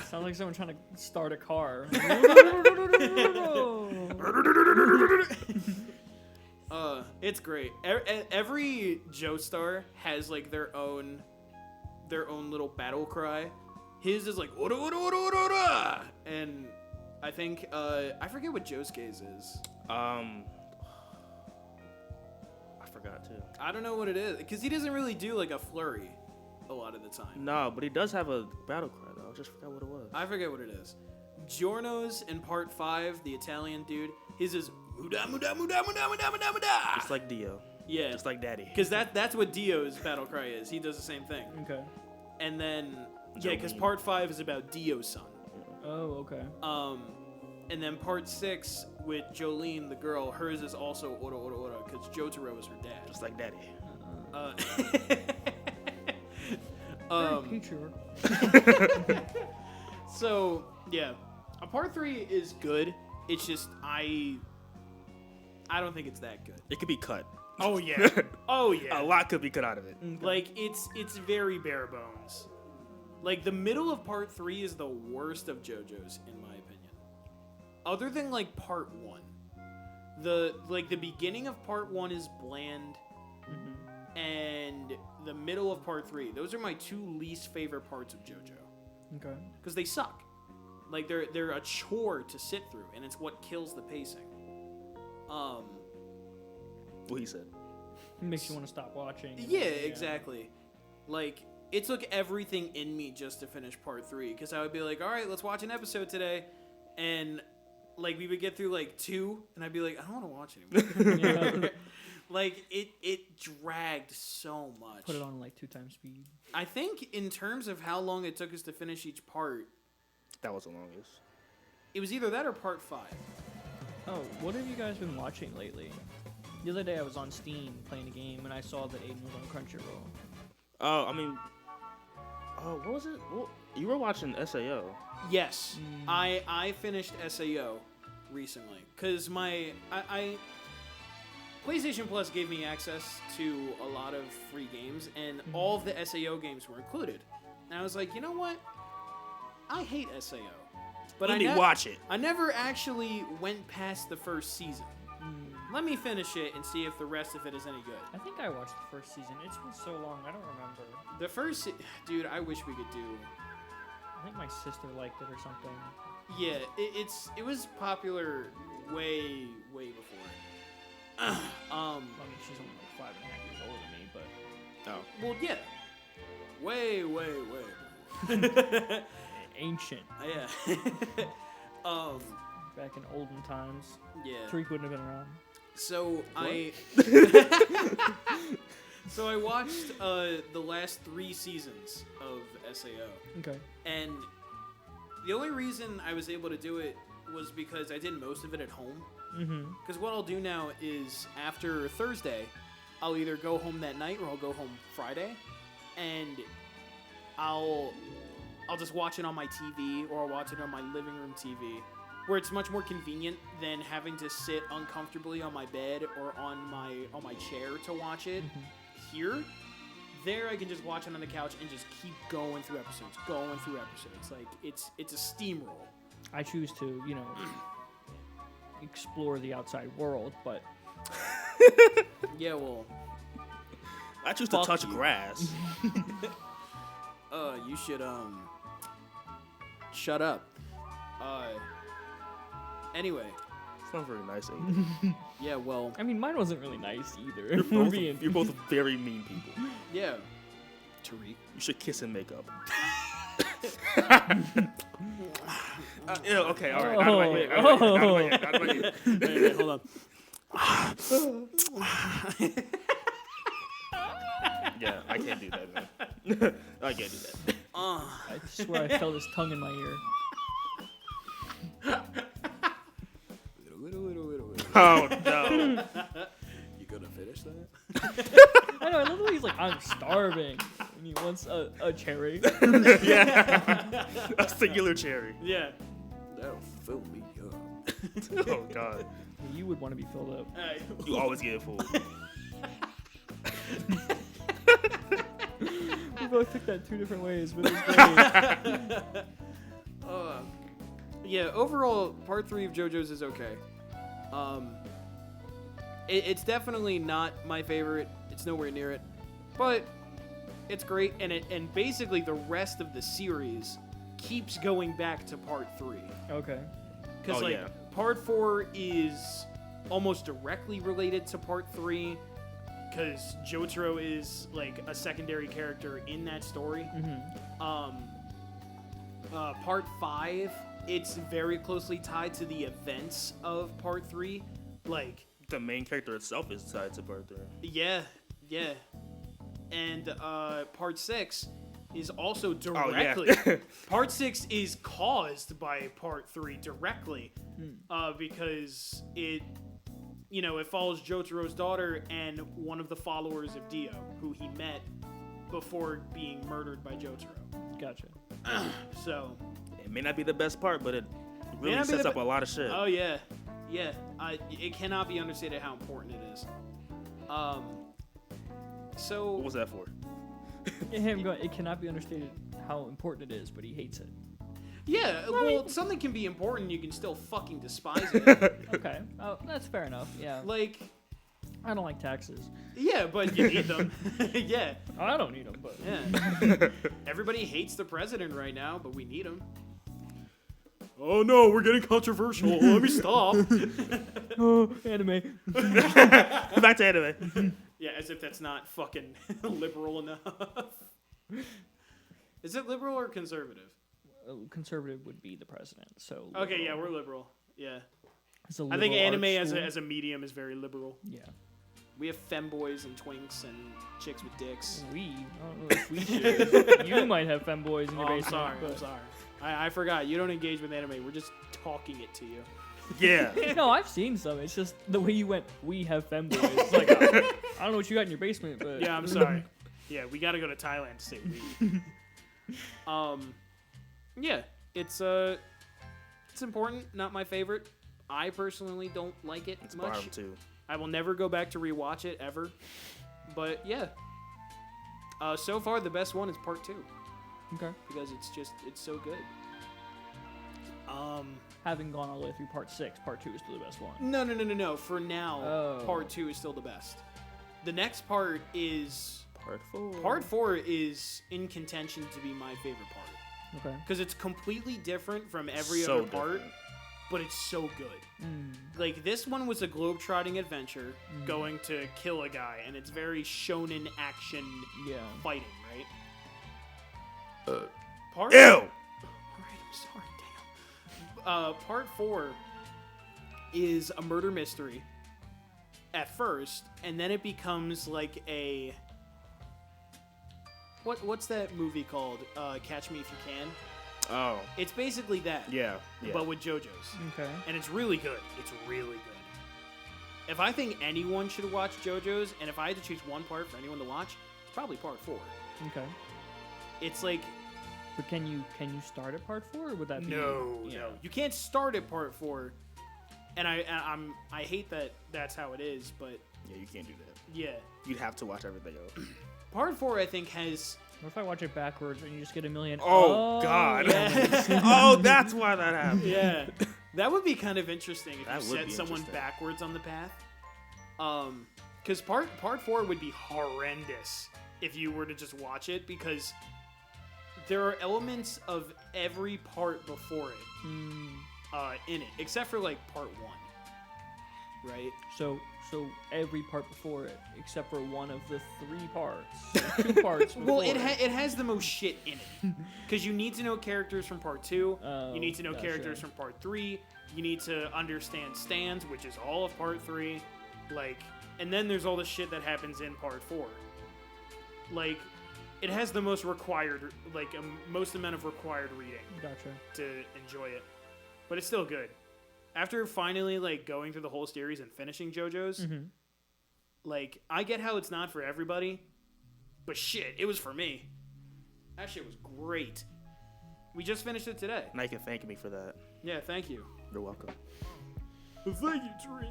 Sounds like someone trying to start a car. It's great. Every Joestar has like their own little battle cry. His is like "Ora, ora, ora, ora, ora," and I think I forget what Josuke's is. I forgot too. I don't know what it is because he doesn't really do like a flurry a lot of the time. No, but he does have a battle cry though. I just forgot what it was. I forget what it is. Giorno's in part 5, the Italian dude. His is muda muda muda muda muda muda muda. Just like Dio. Yeah, Just like Daddy. because that's what Dio's battle cry is. He does the same thing. Okay. And then because Jolene. part 5 is about Dio's son. Oh, okay. And then part 6 with Jolene, the girl, hers is also ora ora ora because Jotaro is her dad. Just like Daddy. Very patriarch. So yeah, part 3 is good. It's just I don't think it's that good. It could be cut. Oh yeah, oh yeah. A lot could be cut out of it. Like it's very bare bones. Like the middle of part 3 is the worst of JoJo's in my opinion. Other than like part 1, the beginning of part 1 is bland, and the middle of part 3. Those are my 2 least favorite parts of JoJo. Okay. Because they suck. Like they're a chore to sit through, and it's what kills the pacing. What he said. Makes you want to stop watching. Yeah, exactly. Like it took everything in me just to finish part 3, because I would be like, all right, let's watch an episode today, and like we would get through like 2, and I'd be like, I don't want to watch anymore. Yeah. Like it dragged so much. Put it on like 2 times speed. I think in terms of how long it took us to finish each part, That was the longest. it was either that or part 5. Oh, what have you guys been watching lately? The other day I was on Steam playing a game and I saw that Aiden was on Crunchyroll. Oh, I mean, what was it? Well, you were watching SAO. Yes, I finished SAO recently because I PlayStation Plus gave me access to a lot of free games, and all of the SAO games were included. And I was like, you know what? I hate SAO, but Watch it. I never actually went past the first season. Let me finish it and see if the rest of it is any good. I think I watched the first season. It's been so long, I don't remember. The first, dude, I wish we could do. I think my sister liked it or something. Yeah, it was popular way before. I mean, she's only like 5.5 years older than me, but Oh. Well, yeah, way. ancient. Yeah. Back in olden times. Yeah. Tariq wouldn't have been around. So I watched the last 3 seasons of SAO, Okay. and the only reason I was able to do it was because I did most of it at home. Mm-hmm. Because what I'll do now is after Thursday, I'll either go home that night or I'll go home Friday, and I'll just watch it on my TV or I'll watch it on my living room TV, where it's much more convenient than having to sit uncomfortably on my bed or on my chair to watch it. Here, there I can just watch it on the couch and just keep going through episodes. Like it's a steamroll. I choose to, explore the outside world, but Yeah, well, I choose to Fuck touch you. grass. you should shut up. Anyway, It's not very nice, Aiden. yeah, well, I mean, mine wasn't really nice either. You're both very mean people. yeah. Tariq. You should kiss and make up. Okay, all right. Out of my head. Wait, hold on. Yeah, I can't do that, man. I can't do that. I swear I felt his tongue in my ear. Little. Oh, no. You gonna finish that? I know, I love the way he's like, I'm starving. And he wants a cherry. Yeah. A singular cherry. Yeah. That'll fill me up. Oh, God. You would want to be filled up. You always get full. We both took that 2 different ways, but it was great. Yeah, overall, part 3 of JoJo's is okay. It's definitely not my favorite. It's nowhere near it, but it's great. And basically the rest of the series keeps going back to part 3. Okay. because Oh, like yeah. part 4 is almost directly related to part 3, because Jotaro is like a secondary character in that story. Part 5, it's very closely tied to the events of part 3, like. The main character itself is tied to part 3. Yeah. And part 6 is also directly. Oh, yeah. Part 6 is caused by part 3 directly, because it follows Jotaro's daughter and one of the followers of Dio, who he met before being murdered by Jotaro. Gotcha. So. It may not be the best part, but it May really not be sets the up a lot of shit. Oh yeah. It cannot be understated how important it is. So. What was that for? Him going, it cannot be understated how important it is, but he hates it. Yeah, well, something can be important, you can still fucking despise it. Okay, oh, that's fair enough. Yeah, Like, I don't like taxes. yeah, but you need them. Yeah, I don't need them, but yeah. Everybody hates the president right now, but we need him. Oh no, we're getting controversial. Let me stop. oh, anime. Back to anime. Yeah, as if that's not fucking liberal enough. Is it liberal or conservative? Conservative would be the president. So Okay, yeah, we're liberal. Yeah. It's a I think liberal anime arts as school. a medium is very liberal. Yeah. We have femboys and twinks and chicks with dicks. I don't know if we should. You might have femboys in your Oh, I'm basement. sorry. but- I'm sorry. I forgot. You don't engage with anime. We're just talking it to you. Yeah. No, I've seen some. It's just the way you went. We have femboys. It's like I don't know what you got in your basement, but Yeah, I'm sorry. Yeah, we got to go to Thailand to say we. Yeah, it's important. Not my favorite. I personally don't like it It's much. bottom 2. I will never go back to rewatch it ever. But yeah. So far the best one is part 2 okay. because it's so good. Having gone all the way through part 6, part 2 is still the best one. No. For now, Oh. part 2 is still the best. The next part is Part 4. part 4 is in contention to be my favorite part Okay. because it's completely different from every So other part, different. but it's so good. Like this one was a globe-trotting adventure going to kill a guy, and it's very shonen action Yeah. fighting, right? Part Ew! Alright, I'm sorry, damn. Part 4 is a murder mystery at first, and then it becomes like a what's that movie called? Catch Me If You Can. Oh. It's basically that, Yeah. but with JoJo's, Okay. and it's really good. It's really good. If I think anyone should watch JoJo's, and if I had to choose one part for anyone to watch, it's probably part 4. Okay. It's like But can you start at part 4, or would that be no, yeah. no, you can't start at part 4. And I hate that that's how it is, but Yeah, you can't do that. yeah, You'd have to watch everything else. part 4 I think has What if I watch it backwards and you just get a million? Oh, God. yeah, Oh, that's why that happened. yeah, that would be kind of interesting if That you would set be someone interesting. backwards on the path. Because part 4 would be horrendous if you were to just watch it, because there are elements of every part before it in it, except for like part 1, right? So every part before it, except for one of the 3 parts, 2 parts. Well, before it has the most shit in it, because you need to know characters from part 2. Oh, You need to know gotcha. characters from part 3. You need to understand stands, which is all of part 3. Like, and then there's all the shit that happens in part 4. Like, it has the most required, like, most amount of required reading Gotcha. to enjoy it. But it's still good. After finally, like, going through the whole series and finishing JoJo's, like, I get how it's not for everybody, but shit, it was for me. That shit was great. We just finished it today. Now you can thank me for that. Yeah, thank you. You're welcome. Thank you, Tree.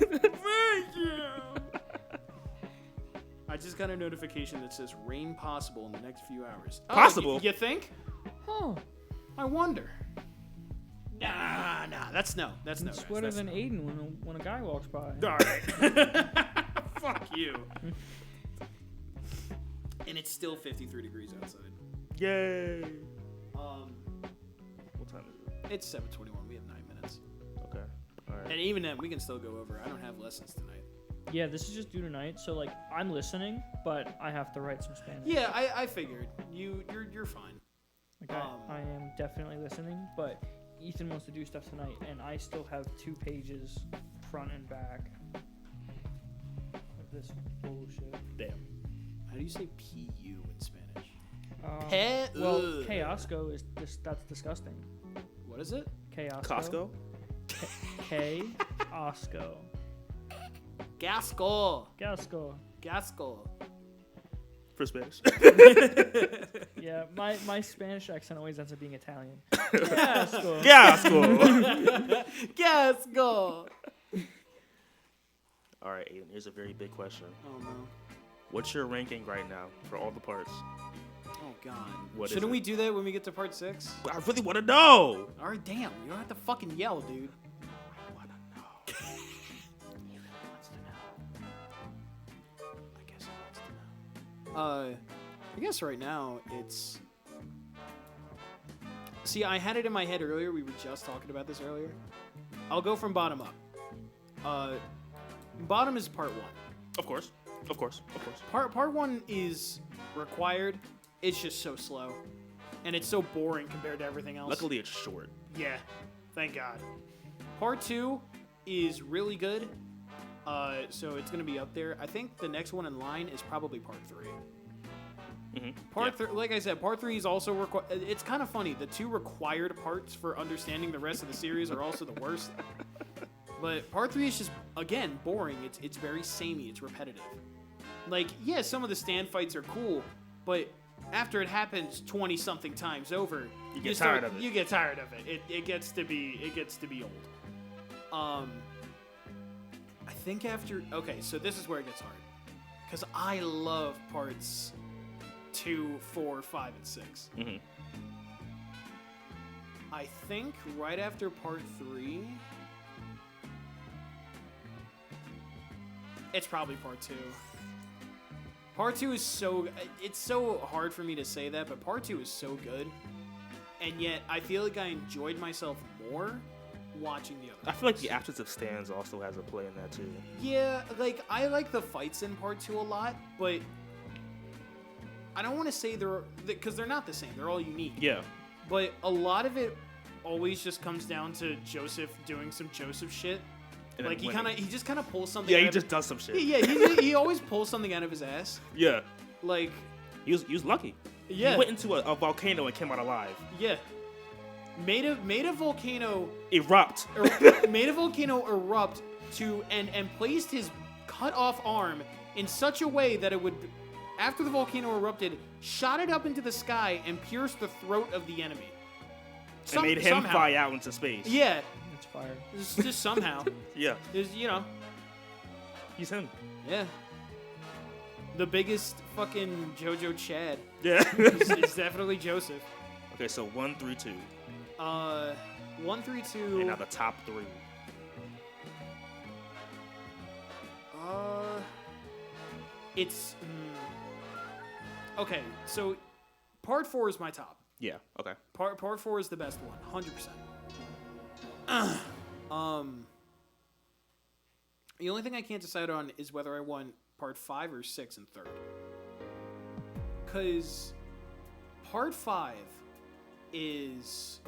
Thank you. I just got a notification that says rain possible in the next few hours. Oh, Possible? You think? Oh, I wonder. Nah, that's snow. That's snow. it's guys. wetter That's than Aiden when a guy walks by. All right. Fuck you. And it's still 53 degrees outside. Yay. Um, What time is it? it's 7:21. We have 9 minutes. right. And even then, we can still go over. I don't have lessons tonight. Yeah, this is just due tonight, so like I'm listening, but I have to write some Spanish. Yeah, I figured you're fine. Like I am definitely listening, but Ethan wants to do stuff tonight, and I still have 2 pages front and back of this bullshit. Damn. How do you say PU in Spanish? Well, Kayasco is that's disgusting. What is it? Kayasco. Costco? Kayasco. Gasco. Gasco. For Spanish. Yeah, my Spanish accent always ends up being Italian. Gasco. Gasco. Gasco. All right, Aiden, here's a very big question. Oh no. What's your ranking right now for all the parts? Oh god. What is Shouldn't it? we do that when we get to part 6? I really want to know. All right, damn. You don't have to fucking yell, dude. I want to know. He really wants to know. I guess he wants to know. I guess right now it's. See, I had it in my head earlier. We were just talking about this earlier. I'll go from bottom up. Bottom is part 1. Of course. Part 1 is required. It's just so slow, and it's so boring compared to everything else. Luckily, it's short. Yeah, thank God. Part 2 is really good, so it's gonna be up there. I think the next one in line is probably part 3. Part 3, like I said, part 3 is also required. It's kind of funny. The 2 required parts for understanding the rest of the series are also the worst. But part 3 is just, again, boring. It's very samey. It's repetitive. Like, yeah, some of the stand fights are cool, but after it happens 20-something times over, You get tired of it. You get tired of it. It gets to be old. I think after, okay, so this is where it gets hard, because I love parts 2, 4, 5, and 6. Mhm. I think right after part 3, it's probably part 2. Part 2 is it's so hard for me to say that, but part 2 is so good. And yet, I feel like I enjoyed myself more watching the other I feel like the absence of stands also has a play in that too. Yeah, like, I like the fights in part 2 a lot, but I don't want to say because they're not the same. They're all unique. Yeah. But a lot of it always just comes down to Joseph doing some Joseph shit. And Like, then he just kind of pulls something Yeah, out he of just does some shit. Yeah, he always pulls something out of his ass. Yeah. Like, He was lucky. yeah. He went into a volcano and came out alive. Yeah. Made a volcano Erupt. made a volcano erupt and placed his cut off arm in such a way that it would, after the volcano erupted, shot it up into the sky and pierced the throat of the enemy. And made him somehow. fly out into space. Yeah, It's fire. just somehow. Yeah. There's, He's him. yeah. The biggest fucking JoJo Chad Yeah. is definitely Joseph. Okay, so 1, 3, 2. 1, 3, 2. And now the top 3. It's okay. So, part 4 is my top. Yeah. Okay. Part 4 is the best one, 100%. The only thing I can't decide on is whether I want part 5 or 6 and 3rd. Cause part 5 is.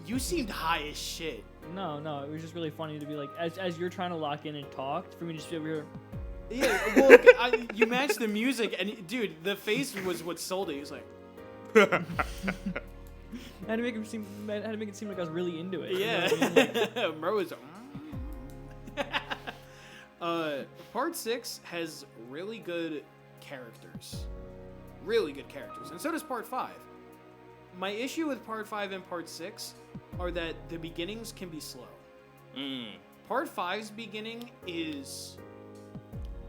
You seemed high as shit. No, it was just really funny to be like, as you're trying to lock in and talk, for me to just be over here. Yeah, well, you matched the music, and dude, the face was what sold it. He was like, I had to make it seem like I was really into it. yeah. You know what I mean? Bro is. Part 6 has really good characters. And so does part 5. My issue with part 5 and part 6 are that the beginnings can be slow. Part 5's beginning is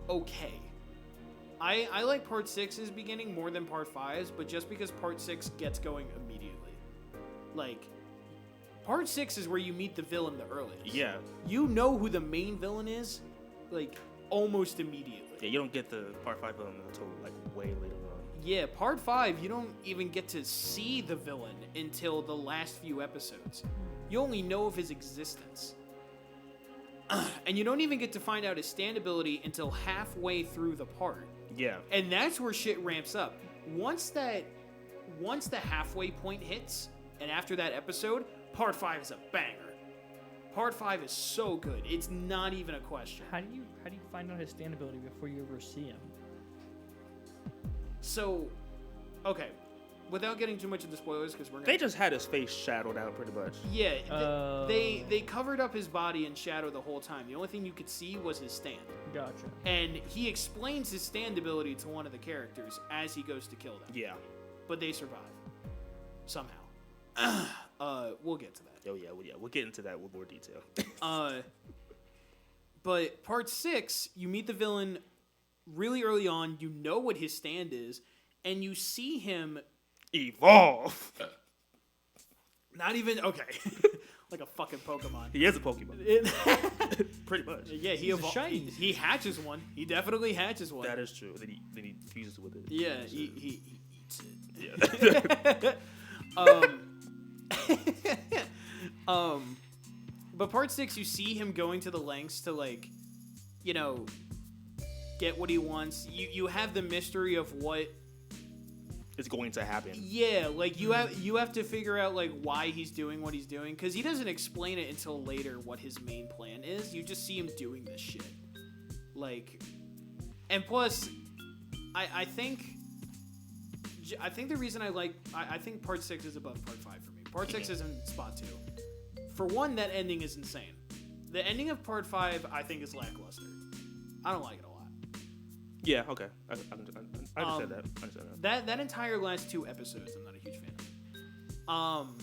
okay. I like part 6's beginning more than part 5's, but just because part 6 gets going immediately. Like, part 6 is where you meet the villain the earliest. Yeah. You know who the main villain is, like, almost immediately. Yeah, you don't get the part 5 villain until like way later on. Yeah, part 5, you don't even get to see the villain until the last few episodes. You only know of his existence. And you don't even get to find out his stand ability until halfway through the part. Yeah. And that's where shit ramps up. Once the halfway point hits, and after that episode, part 5 is a banger. Part 5 is so good. It's not even a question. How do you find out his stand ability before you ever see him? So, okay. Without getting too much into spoilers, because we're gonna... They just had his face shadowed out pretty much. Yeah, they covered up his body in shadow the whole time. The only thing you could see was his stand. Gotcha. And he explains his stand ability to one of the characters as he goes to kill them. Yeah. But they survive. Somehow. We'll get to that. Oh, yeah. We'll get into that with more detail. But part 6, you meet the villain really early on. You know what his stand is. And you see him... Evolve! Not even... Okay. Like a fucking Pokemon. He is a Pokemon. Pretty much. Yeah, he hatches one. He definitely hatches one. That is true. Then he fuses with it. Yeah, he eats it. Yeah. But part 6, you see him going to the lengths to, like, you know, get what he wants. You have the mystery of what It's going to happen. Yeah, like you have to figure out like why he's doing what he's doing, because he doesn't explain it until later what his main plan is. You just see him doing this shit, like, and plus, I think the reason I think part 6 is above part 5 for me. Part 6 is in spot 2. For one, that ending is insane. The ending of part 5 I think is lackluster. I don't like it a lot. Yeah, okay. I understand that. That entire last 2 episodes, I'm not a huge fan of.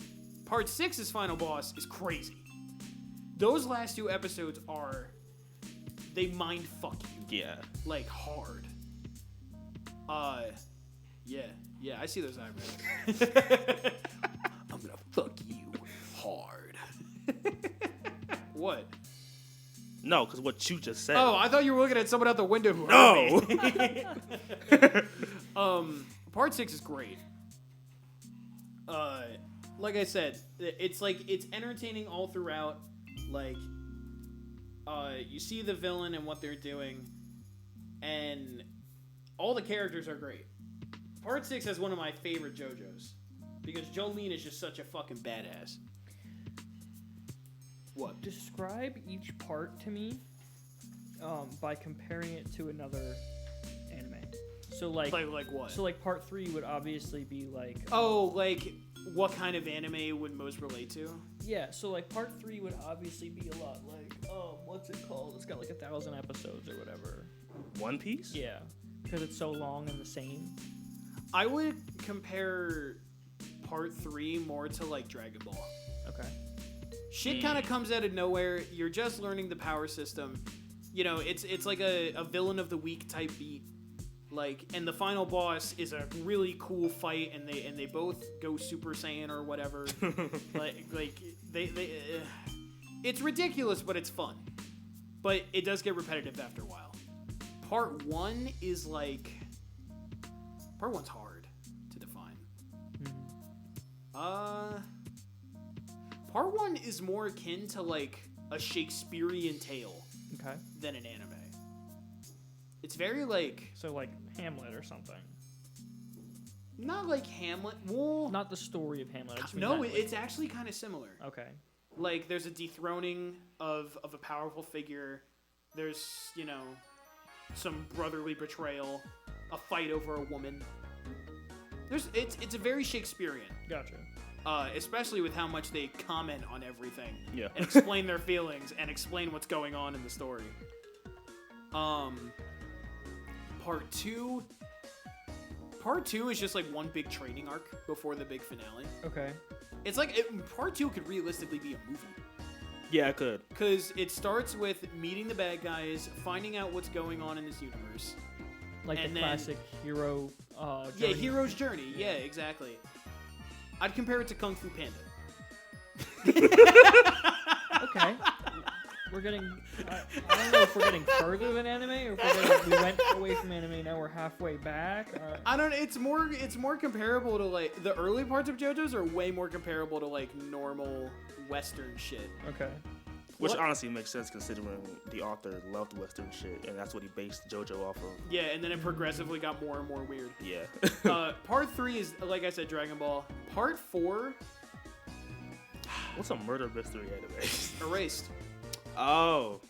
Part 6's final boss is crazy. Those last 2 episodes they mind fuck you. Yeah. Like, hard. Yeah, I see those eyebrows. I'm gonna fuck you hard. What? No, because what you just said. Oh, I thought you were looking at someone out the window who No! heard me. Part 6 is great. Like I said, it's entertaining all throughout. Like, you see the villain and what they're doing, and all the characters are great. Part 6 has one of my favorite JoJo's, because Jolene is just such a fucking badass. What? Describe each part to me by comparing it to another anime. So like what? So like part 3 would obviously be like like what kind of anime it would most relate to? Yeah, so like part 3 would obviously be a lot like what's it called? It's got like 1,000 episodes or whatever. One Piece? Yeah, because it's so long and the same. I would compare part 3 more to like Dragon Ball. Okay. Shit kind of comes out of nowhere. You're just learning the power system. You know, it's like a villain of the week type beat. Like, and the final boss is a really cool fight, and they both go Super Saiyan or whatever. It's ridiculous, but it's fun. But it does get repetitive after a while. Part 1 is like... Part 1's hard to define. Part 1 is more akin to like a Shakespearean tale than an anime. It's very like... So like Hamlet or something. Not like Hamlet. Well... Not the story of Hamlet. No, it's actually kind of similar. Okay. Like there's a dethroning of a powerful figure. There's, you know, some brotherly betrayal. A fight over a woman. It's a very Shakespearean. Gotcha. Especially with how much they comment on everything. Yeah. And explain their feelings and explain what's going on in the story. Part 2 is just like one big training arc before the big finale. Okay. It's like part 2 could realistically be a movie. Yeah, it could. Because it starts with meeting the bad guys, finding out what's going on in this universe. Like and the classic hero journey. Yeah, hero's journey. Yeah, exactly. I'd compare it to Kung Fu Panda. Okay. We're getting... I don't know if we're getting further than anime, or if we went away from anime, now we're halfway back. I don't know. It's more comparable to, like... The early parts of JoJo's are way more comparable to, like, normal Western shit. Okay. Which What? honestly makes sense considering the author loved Western shit, and that's what he based JoJo off of. Yeah, and then it progressively got more and more weird. Yeah. Part 3 is, like I said, Dragon Ball. Part 4, What's a murder mystery anime? Erased. Oh.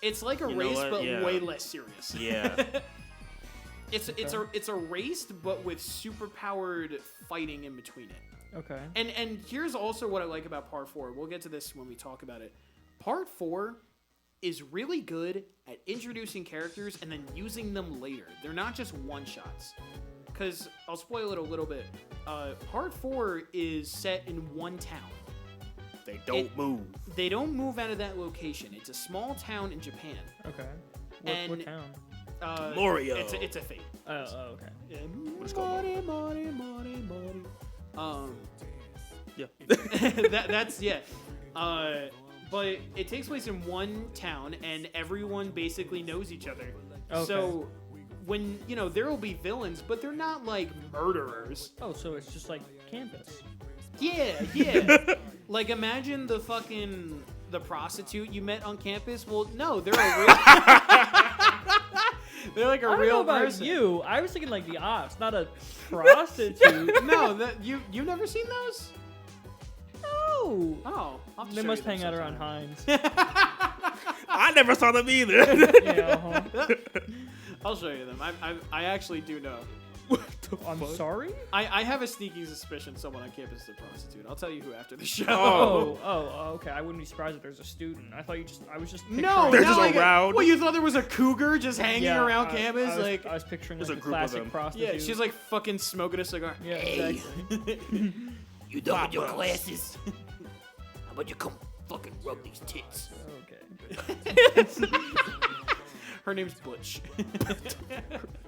It's like know Erased, what? but Yeah. way less serious. Yeah. It's Erased, but with super powered fighting in between it. Okay. And here's also what I like about Part 4. We'll get to this when we talk about it. Part 4 is really good at introducing characters and then using them later. They're not just one-shots. Because, I'll spoil it a little bit. Part 4 is set in one town. They don't move. They don't move out of that location. It's a small town in Japan. Okay. And- What town? Morio. It's a fate. Oh, okay. Yeah. Let's go, Money. Yeah. That's yeah. But it takes place in one town, and everyone basically knows each other. Okay. So when there will be villains, but they're not like murderers. Oh, so it's just like campus. Yeah. Like imagine the prostitute you met on campus. Well, no, they're a real. They're like a I don't real know about person. you. I was thinking like the ops, not a prostitute. No, that you never seen those? No. Oh, I'll have to They show must you them hang out around sometime. Heinz. I never saw them either. Yeah. I'll show you them. I actually do know. I'm sorry. I have a sneaky suspicion someone on campus is a prostitute. I'll tell you who after the show. Oh, okay. I wouldn't be surprised if there's a student. I was just picturing. No, They're not just like around. Well, you thought there was a cougar just hanging Yeah, around I campus, I was picturing There's like a a group of classic them. prostitute. yeah, she's like fucking smoking a cigar. Yeah, exactly. You done with your classes? How about you come fucking rub these tits? Okay. Her name's Butch.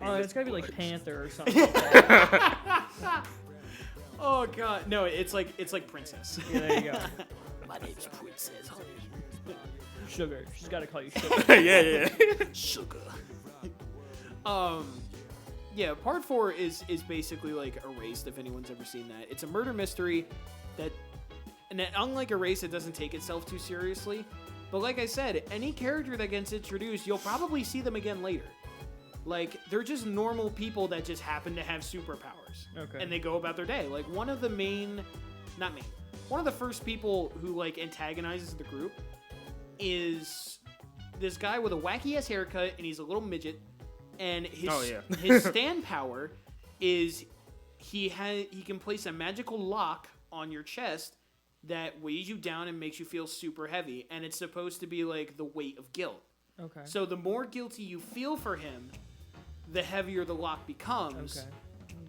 Oh, it's gotta be like Panther or something. Like that. Oh god, no, it's like Princess. Yeah, there you go. My name's Princess Honey. Sugar. She's gotta call you sugar. yeah. Sugar. Yeah, part 4 is basically like Erased, if anyone's ever seen that. It's a murder mystery that unlike Erased, it doesn't take itself too seriously. But like I said, any character that gets introduced, you'll probably see them again later. Like, they're just normal people that just happen to have superpowers. Okay. And they go about their day. Like, one of the first people who, like, antagonizes the group is this guy with a wacky-ass haircut, and he's a little midget. And his stand power is he can place a magical lock on your chest that weighs you down and makes you feel super heavy, and it's supposed to be like the weight of guilt. Okay. So the more guilty you feel for him, the heavier the lock becomes. Okay.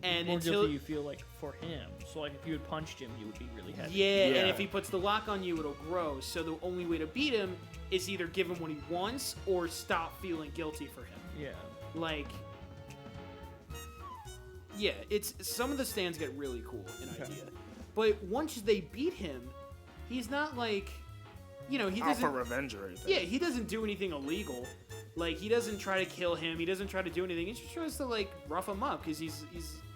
And More until guilty you feel like for him. So like if you had punched him, you would be really heavy. yeah, Yeah. and if he puts the lock on you, it'll grow. So the only way to beat him is either give him what he wants or stop feeling guilty for him. Yeah. Like, yeah, it's some of the stands get really cool in idea, but once they beat him, he's not like, he Out for doesn't. revenge or anything. Yeah, he doesn't do anything illegal. Like, he doesn't try to kill him. He doesn't try to do anything. He just tries to like rough him up because he's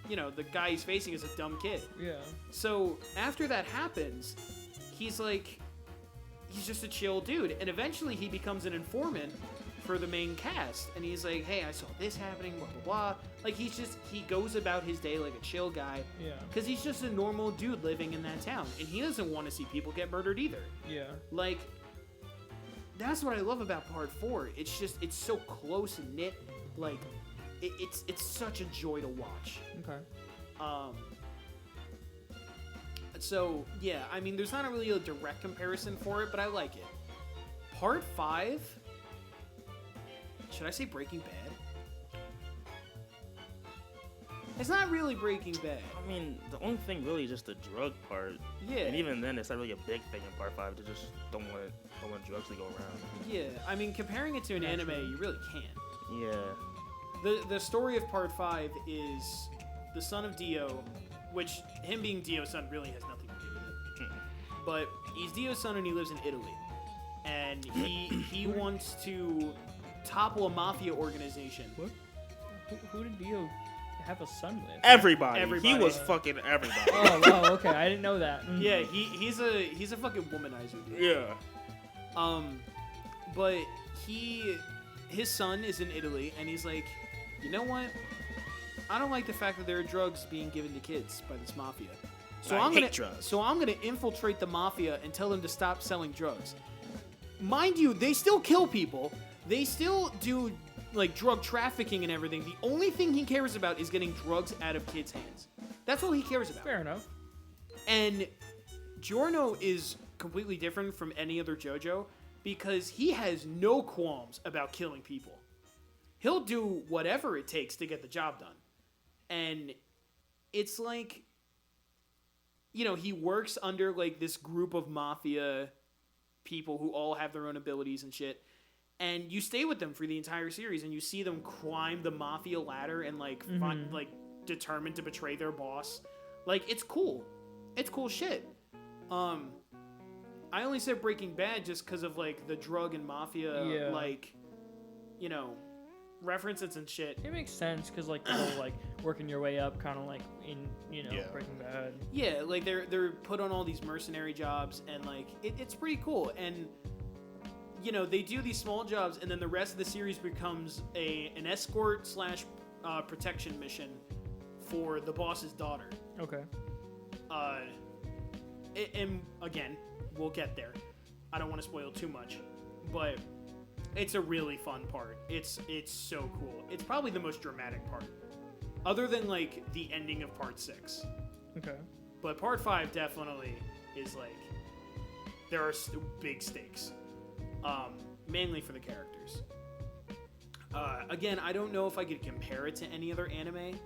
the guy he's facing is a dumb kid. Yeah. So after that happens, he's just a chill dude, and eventually he becomes an informant for the main cast, and he's like, hey, I saw this happening, blah blah blah. Like, he goes about his day like a chill guy, Yeah. because he's just a normal dude living in that town, and he doesn't want to see people get murdered either. Yeah. Like, that's what I love about part 4. It's so close and knit. Like, it's such a joy to watch. Okay. So yeah, I mean, there's not really a direct comparison for it, but I like it. Part 5. Should I say Breaking Bad? It's not really Breaking Bad. I mean, the only thing really is just the drug part. Yeah. And even then, it's not really a big thing in part 5. They just don't want drugs to go around. Yeah, I mean, comparing it to an anime, you really can't. Yeah. The story of part 5 is the son of Dio, which him being Dio's son really has nothing to do with it. But he's Dio's son and he lives in Italy. And he wants to topple a mafia organization. What? Who did Dio have a son with? Everybody. Everybody. He was fucking everybody. Oh wow. Okay, I didn't know that. Yeah, he's a fucking womanizer, dude. Yeah. But his son is in Italy, and he's like, you know what? I don't like the fact that there are drugs being given to kids by this mafia. So I hate drugs. So I'm gonna infiltrate the mafia and tell them to stop selling drugs. Mind you, they still kill people. They still do like drug trafficking and everything. The only thing he cares about is getting drugs out of kids' hands. That's all he cares about. Fair enough. And Giorno is completely different from any other JoJo because he has no qualms about killing people. He'll do whatever it takes to get the job done. And it's like, you know, he works under like this group of mafia people who all have their own abilities and shit. And you stay with them for the entire series and you see them climb the mafia ladder and like find, like determined to betray their boss. Like, it's cool. It's cool shit. I only said Breaking Bad just because of like the drug and mafia like, you know, references and shit. It makes sense because like the whole like working your way up, kind of like in Breaking Bad. Yeah, like they're put on all these mercenary jobs and like it's pretty cool. And you know, they do these small jobs and then the rest of the series becomes an escort / protection mission for the boss's daughter. Okay. And again, we'll get there. I don't want to spoil too much, but it's a really fun part. It's so cool. It's probably the most dramatic part, other than like the ending of part 6. Okay. But part 5 definitely is like there are big stakes, mainly for the characters. Again, I don't know if I could compare it to any other anime.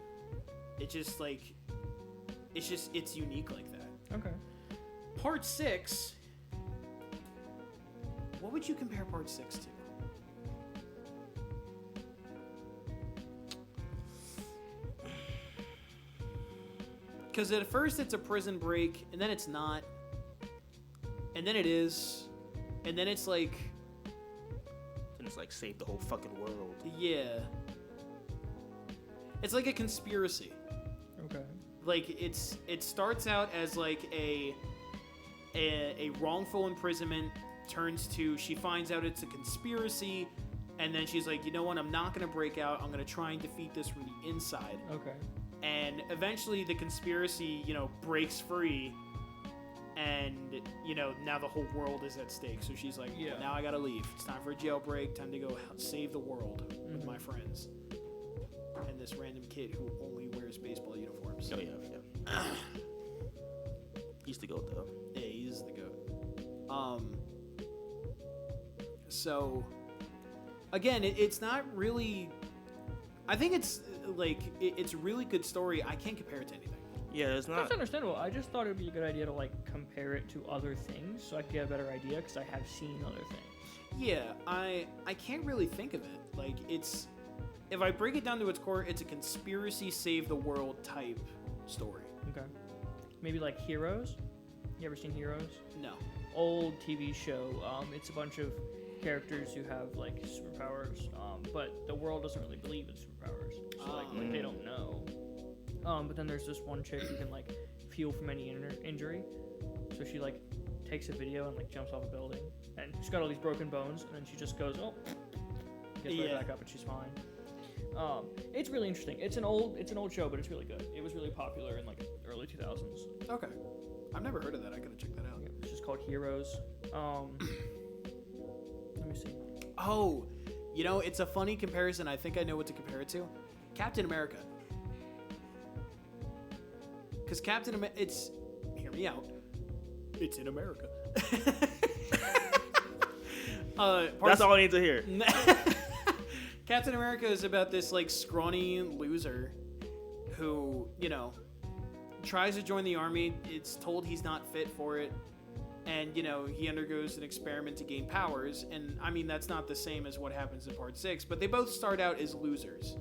It's unique like that. Okay. Part 6. What would you compare part 6 to? Because at first it's a prison break, and then it's not, and then it is, and then it's like... And it's like save the whole fucking world. Yeah. It's like a conspiracy. Okay. Like, it starts out as like a wrongful imprisonment, turns to, she finds out it's a conspiracy, and then she's like, you know what, I'm not going to break out, I'm going to try and defeat this from the inside. Okay. And eventually the conspiracy, you know, breaks free, and, you know, now the whole world is at stake. So she's like, well, now I gotta leave. It's time for a jailbreak, time to go save the world with my friends. And this random kid who only wears baseball uniforms. Oh, yeah. He's the GOAT, though. Yeah, he's the GOAT. So, again, it's not really... I think it's, like, it's a really good story. I can't compare it to anything. Yeah, it's not... That's understandable. I just thought it would be a good idea to, like, compare it to other things so I could get a better idea, because I have seen other things. Yeah, I can't really think of it. Like, it's... If I break it down to its core, it's a conspiracy save the world type story. Okay. Maybe, like, Heroes? You ever seen Heroes? No. Old TV show. It's a bunch of characters who have, like, superpowers, but the world doesn't really believe in superpowers. So, like they don't know. But then there's this one chick who can, like, heal from any injury. So she, like, takes a video and, like, jumps off a building. And she's got all these broken bones, and then she just goes, oh, gets right back up, and she's fine. It's really interesting. It's an old show, but it's really good. It was really popular in, like, the early 2000s. Okay. I've never heard of that. I gotta check that out. Yeah, it's just called Heroes. Let me see. Oh, you know, it's a funny comparison. I think I know what to compare it to. Captain America. Because Captain America, it's... Hear me out. It's in America. That's all I need to hear. Captain America is about this, like, scrawny loser who, you know, tries to join the army. It's told he's not fit for it. And, you know, he undergoes an experiment to gain powers. And, I mean, that's not the same as what happens in part 6. But they both start out as losers.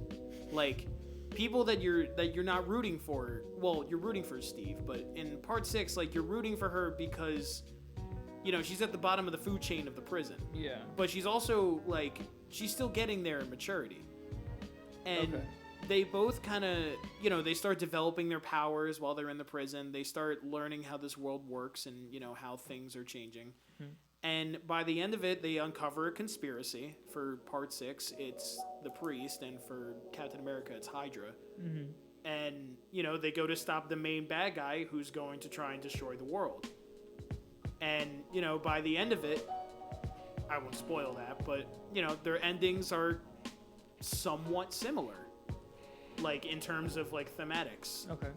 Like, people that you're not rooting for. Well, you're rooting for Steve. But in part 6, like, you're rooting for her because, you know, she's at the bottom of the food chain of the prison. Yeah. But she's also, like, she's still getting there in maturity. And... Okay. They both kind of, you know, they start developing their powers while they're in the prison. They start learning how this world works and, you know, how things are changing. And by the end of it, they uncover a conspiracy. For Part 6, it's the Priest, and for Captain America, it's Hydra. Mm-hmm. And, you know, they go to stop the main bad guy who's going to try and destroy the world. And, you know, by the end of it, I won't spoil that, but, you know, their endings are somewhat similar. Like, in terms of, like, thematics. Okay.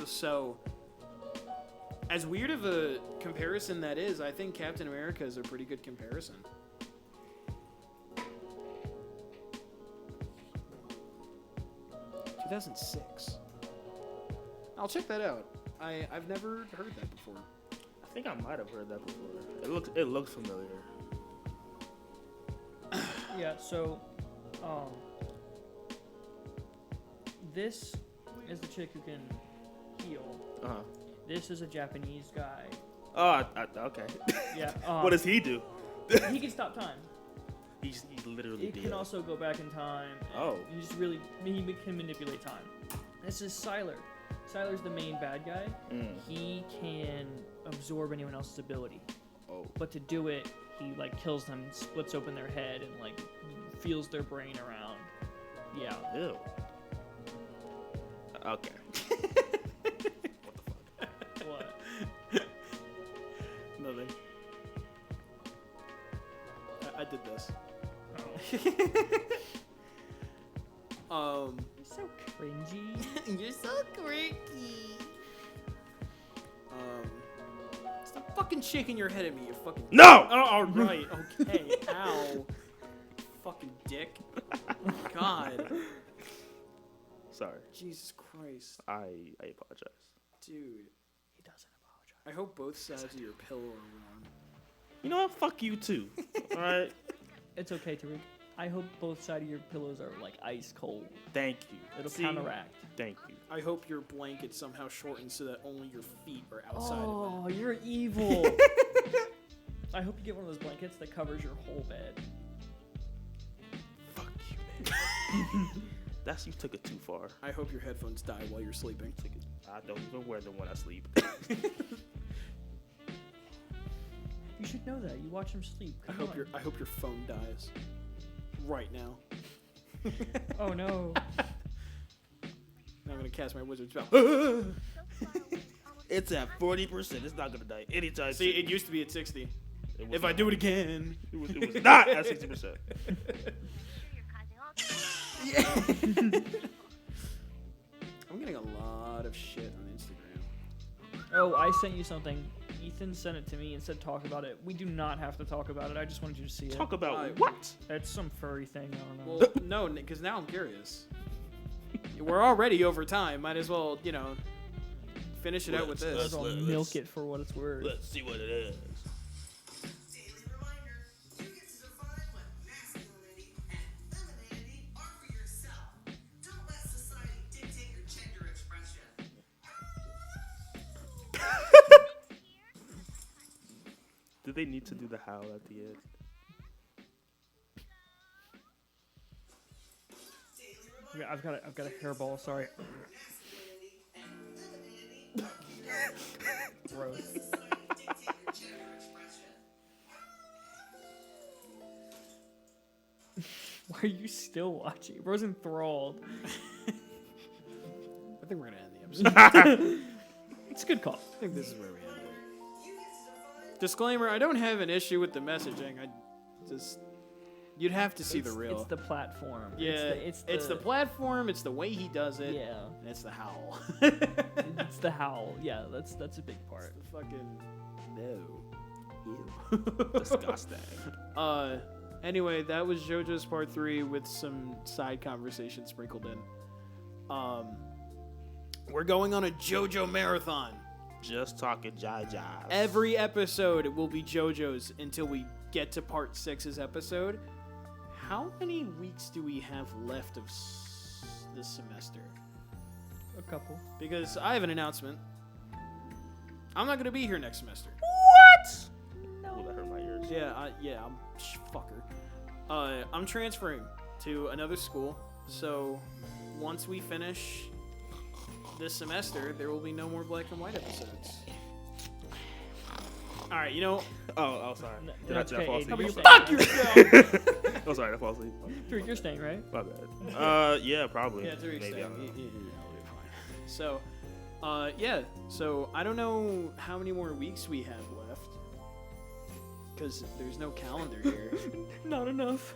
So, as weird of a comparison that is, I think Captain America is a pretty good comparison. "2006. I'll check that out. I've never heard that before. I think I might have heard that before. It looks familiar. Yeah, so, this is the chick who can heal. Uh huh. This is a Japanese guy. Oh, okay. Yeah. What does he do? He can stop time. He's literally He dead. can also go back in time. Oh. He can manipulate time. This is Sylar. Sylar's the main bad guy. He can absorb anyone else's ability. Oh. But to do it, he like kills them, splits open their head, and like feels their brain around. Yeah. Ew. Okay. What? Nothing. I did this. Oh. You're so cringy. You're so quirky. Stop fucking shaking your head at me, you fucking. No! Oh, all right. Okay. Ow. Fucking dick. God. Sorry. Jesus Christ. I apologize. Dude. He doesn't apologize. I hope both sides of your pillow are warm. You know what? Fuck you too. All right. It's okay, Tariq. I hope both sides of your pillows are like ice cold. Thank you. It'll See? counteract. Thank you. I hope your blanket somehow shortens so that only your feet are outside of Oh, you're evil. I hope you get one of those blankets that covers your whole bed. Fuck you, man. You took it too far. it. I hope your headphones die while you're sleeping. I don't even wear them when I sleep. You should know that. You watch him sleep. I Come hope your phone dies. Right now. Oh no. Now I'm gonna cast my wizard spell. It's at 40%. It's not gonna die anytime See, soon. it used to be at 60. It was If I not. do it again. It was not at 60%. I'm getting a lot of shit on Instagram. Oh, I sent you something. Ethan sent it to me and said talk about it. We do not have to talk about it. I just wanted you to see it. Talk about Why? what? It's some furry thing. I don't know. Well, no, because now I'm curious. We're already over time. Might as well, you know, finish it out with Might this. as well milk it for what it's worth. Let's see what it is. Daily reminder, you get to define what masculinity and femininity are for yourself. Don't let society dictate your gender expression. Do they need to do the howl at the end? Yeah, I've got a hairball. Sorry. Masculinity and femininity Gross. society dictate your gender expression. Why are you still watching? Bro's enthralled. I think we're gonna end the episode. It's a good call. I think this is where we end it. Disclaimer: I don't have an issue with the messaging. I just you'd have to see the real. It's the platform. Yeah, it's the platform. It's the way he does it. Yeah. And it's the howl. It's the howl. Yeah, that's a big part. The fucking no. Ew. Disgusting. Anyway, that was JoJo's Part 3 with some side conversation sprinkled in. We're going on a JoJo marathon. Just talking jive. Every episode will be JoJo's until we get to Part 6's episode. How many weeks do we have left of this semester? A couple. Because I have an announcement. I'm not going to be here next semester. Ooh, that hurt my ears. Yeah, I'm fucker. I'm transferring to another school, so once we finish this semester, there will be no more black and white episodes. All right, you know, Oh, sorry. Did I Okay, fall Aiden, asleep? you're staying, fuck right? yourself. Oh, sorry, I fall asleep. You're staying, right? My bad. Yeah, probably. Yeah, to Maybe, I extent, don't know. it'll be fine. So, yeah. So I don't know how many more weeks we have left, because there's no calendar here. Not enough.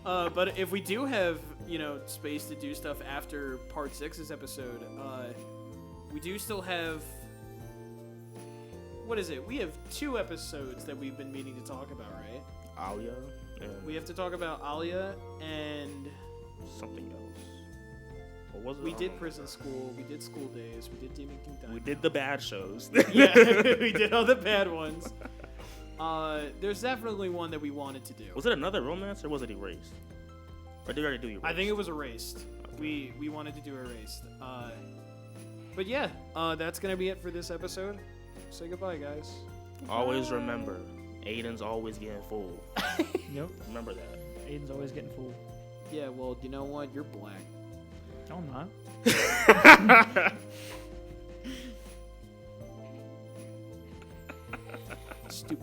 But if we do have, space to do stuff after Part 6's episode, we do still have. What is it? We have 2 episodes that we've been meaning to talk about, right? Alia and We have to talk about Alia, and something else. What was it? we I did don't Prison School, we did School Days, we did Demon King remember. We Dynamite. did the bad shows. Yeah, we did all the bad ones. There's definitely one that we wanted to do. Was it another romance or was it Erased? Or did we already do Erased? I think it was Erased. We wanted to do Erased. But yeah, that's gonna be it for this episode. Say goodbye, guys. Always remember, Aiden's always getting full. Yep. Remember that. Aiden's always getting fooled. Yeah, well, you know what? You're black. No, I'm not. Stupid.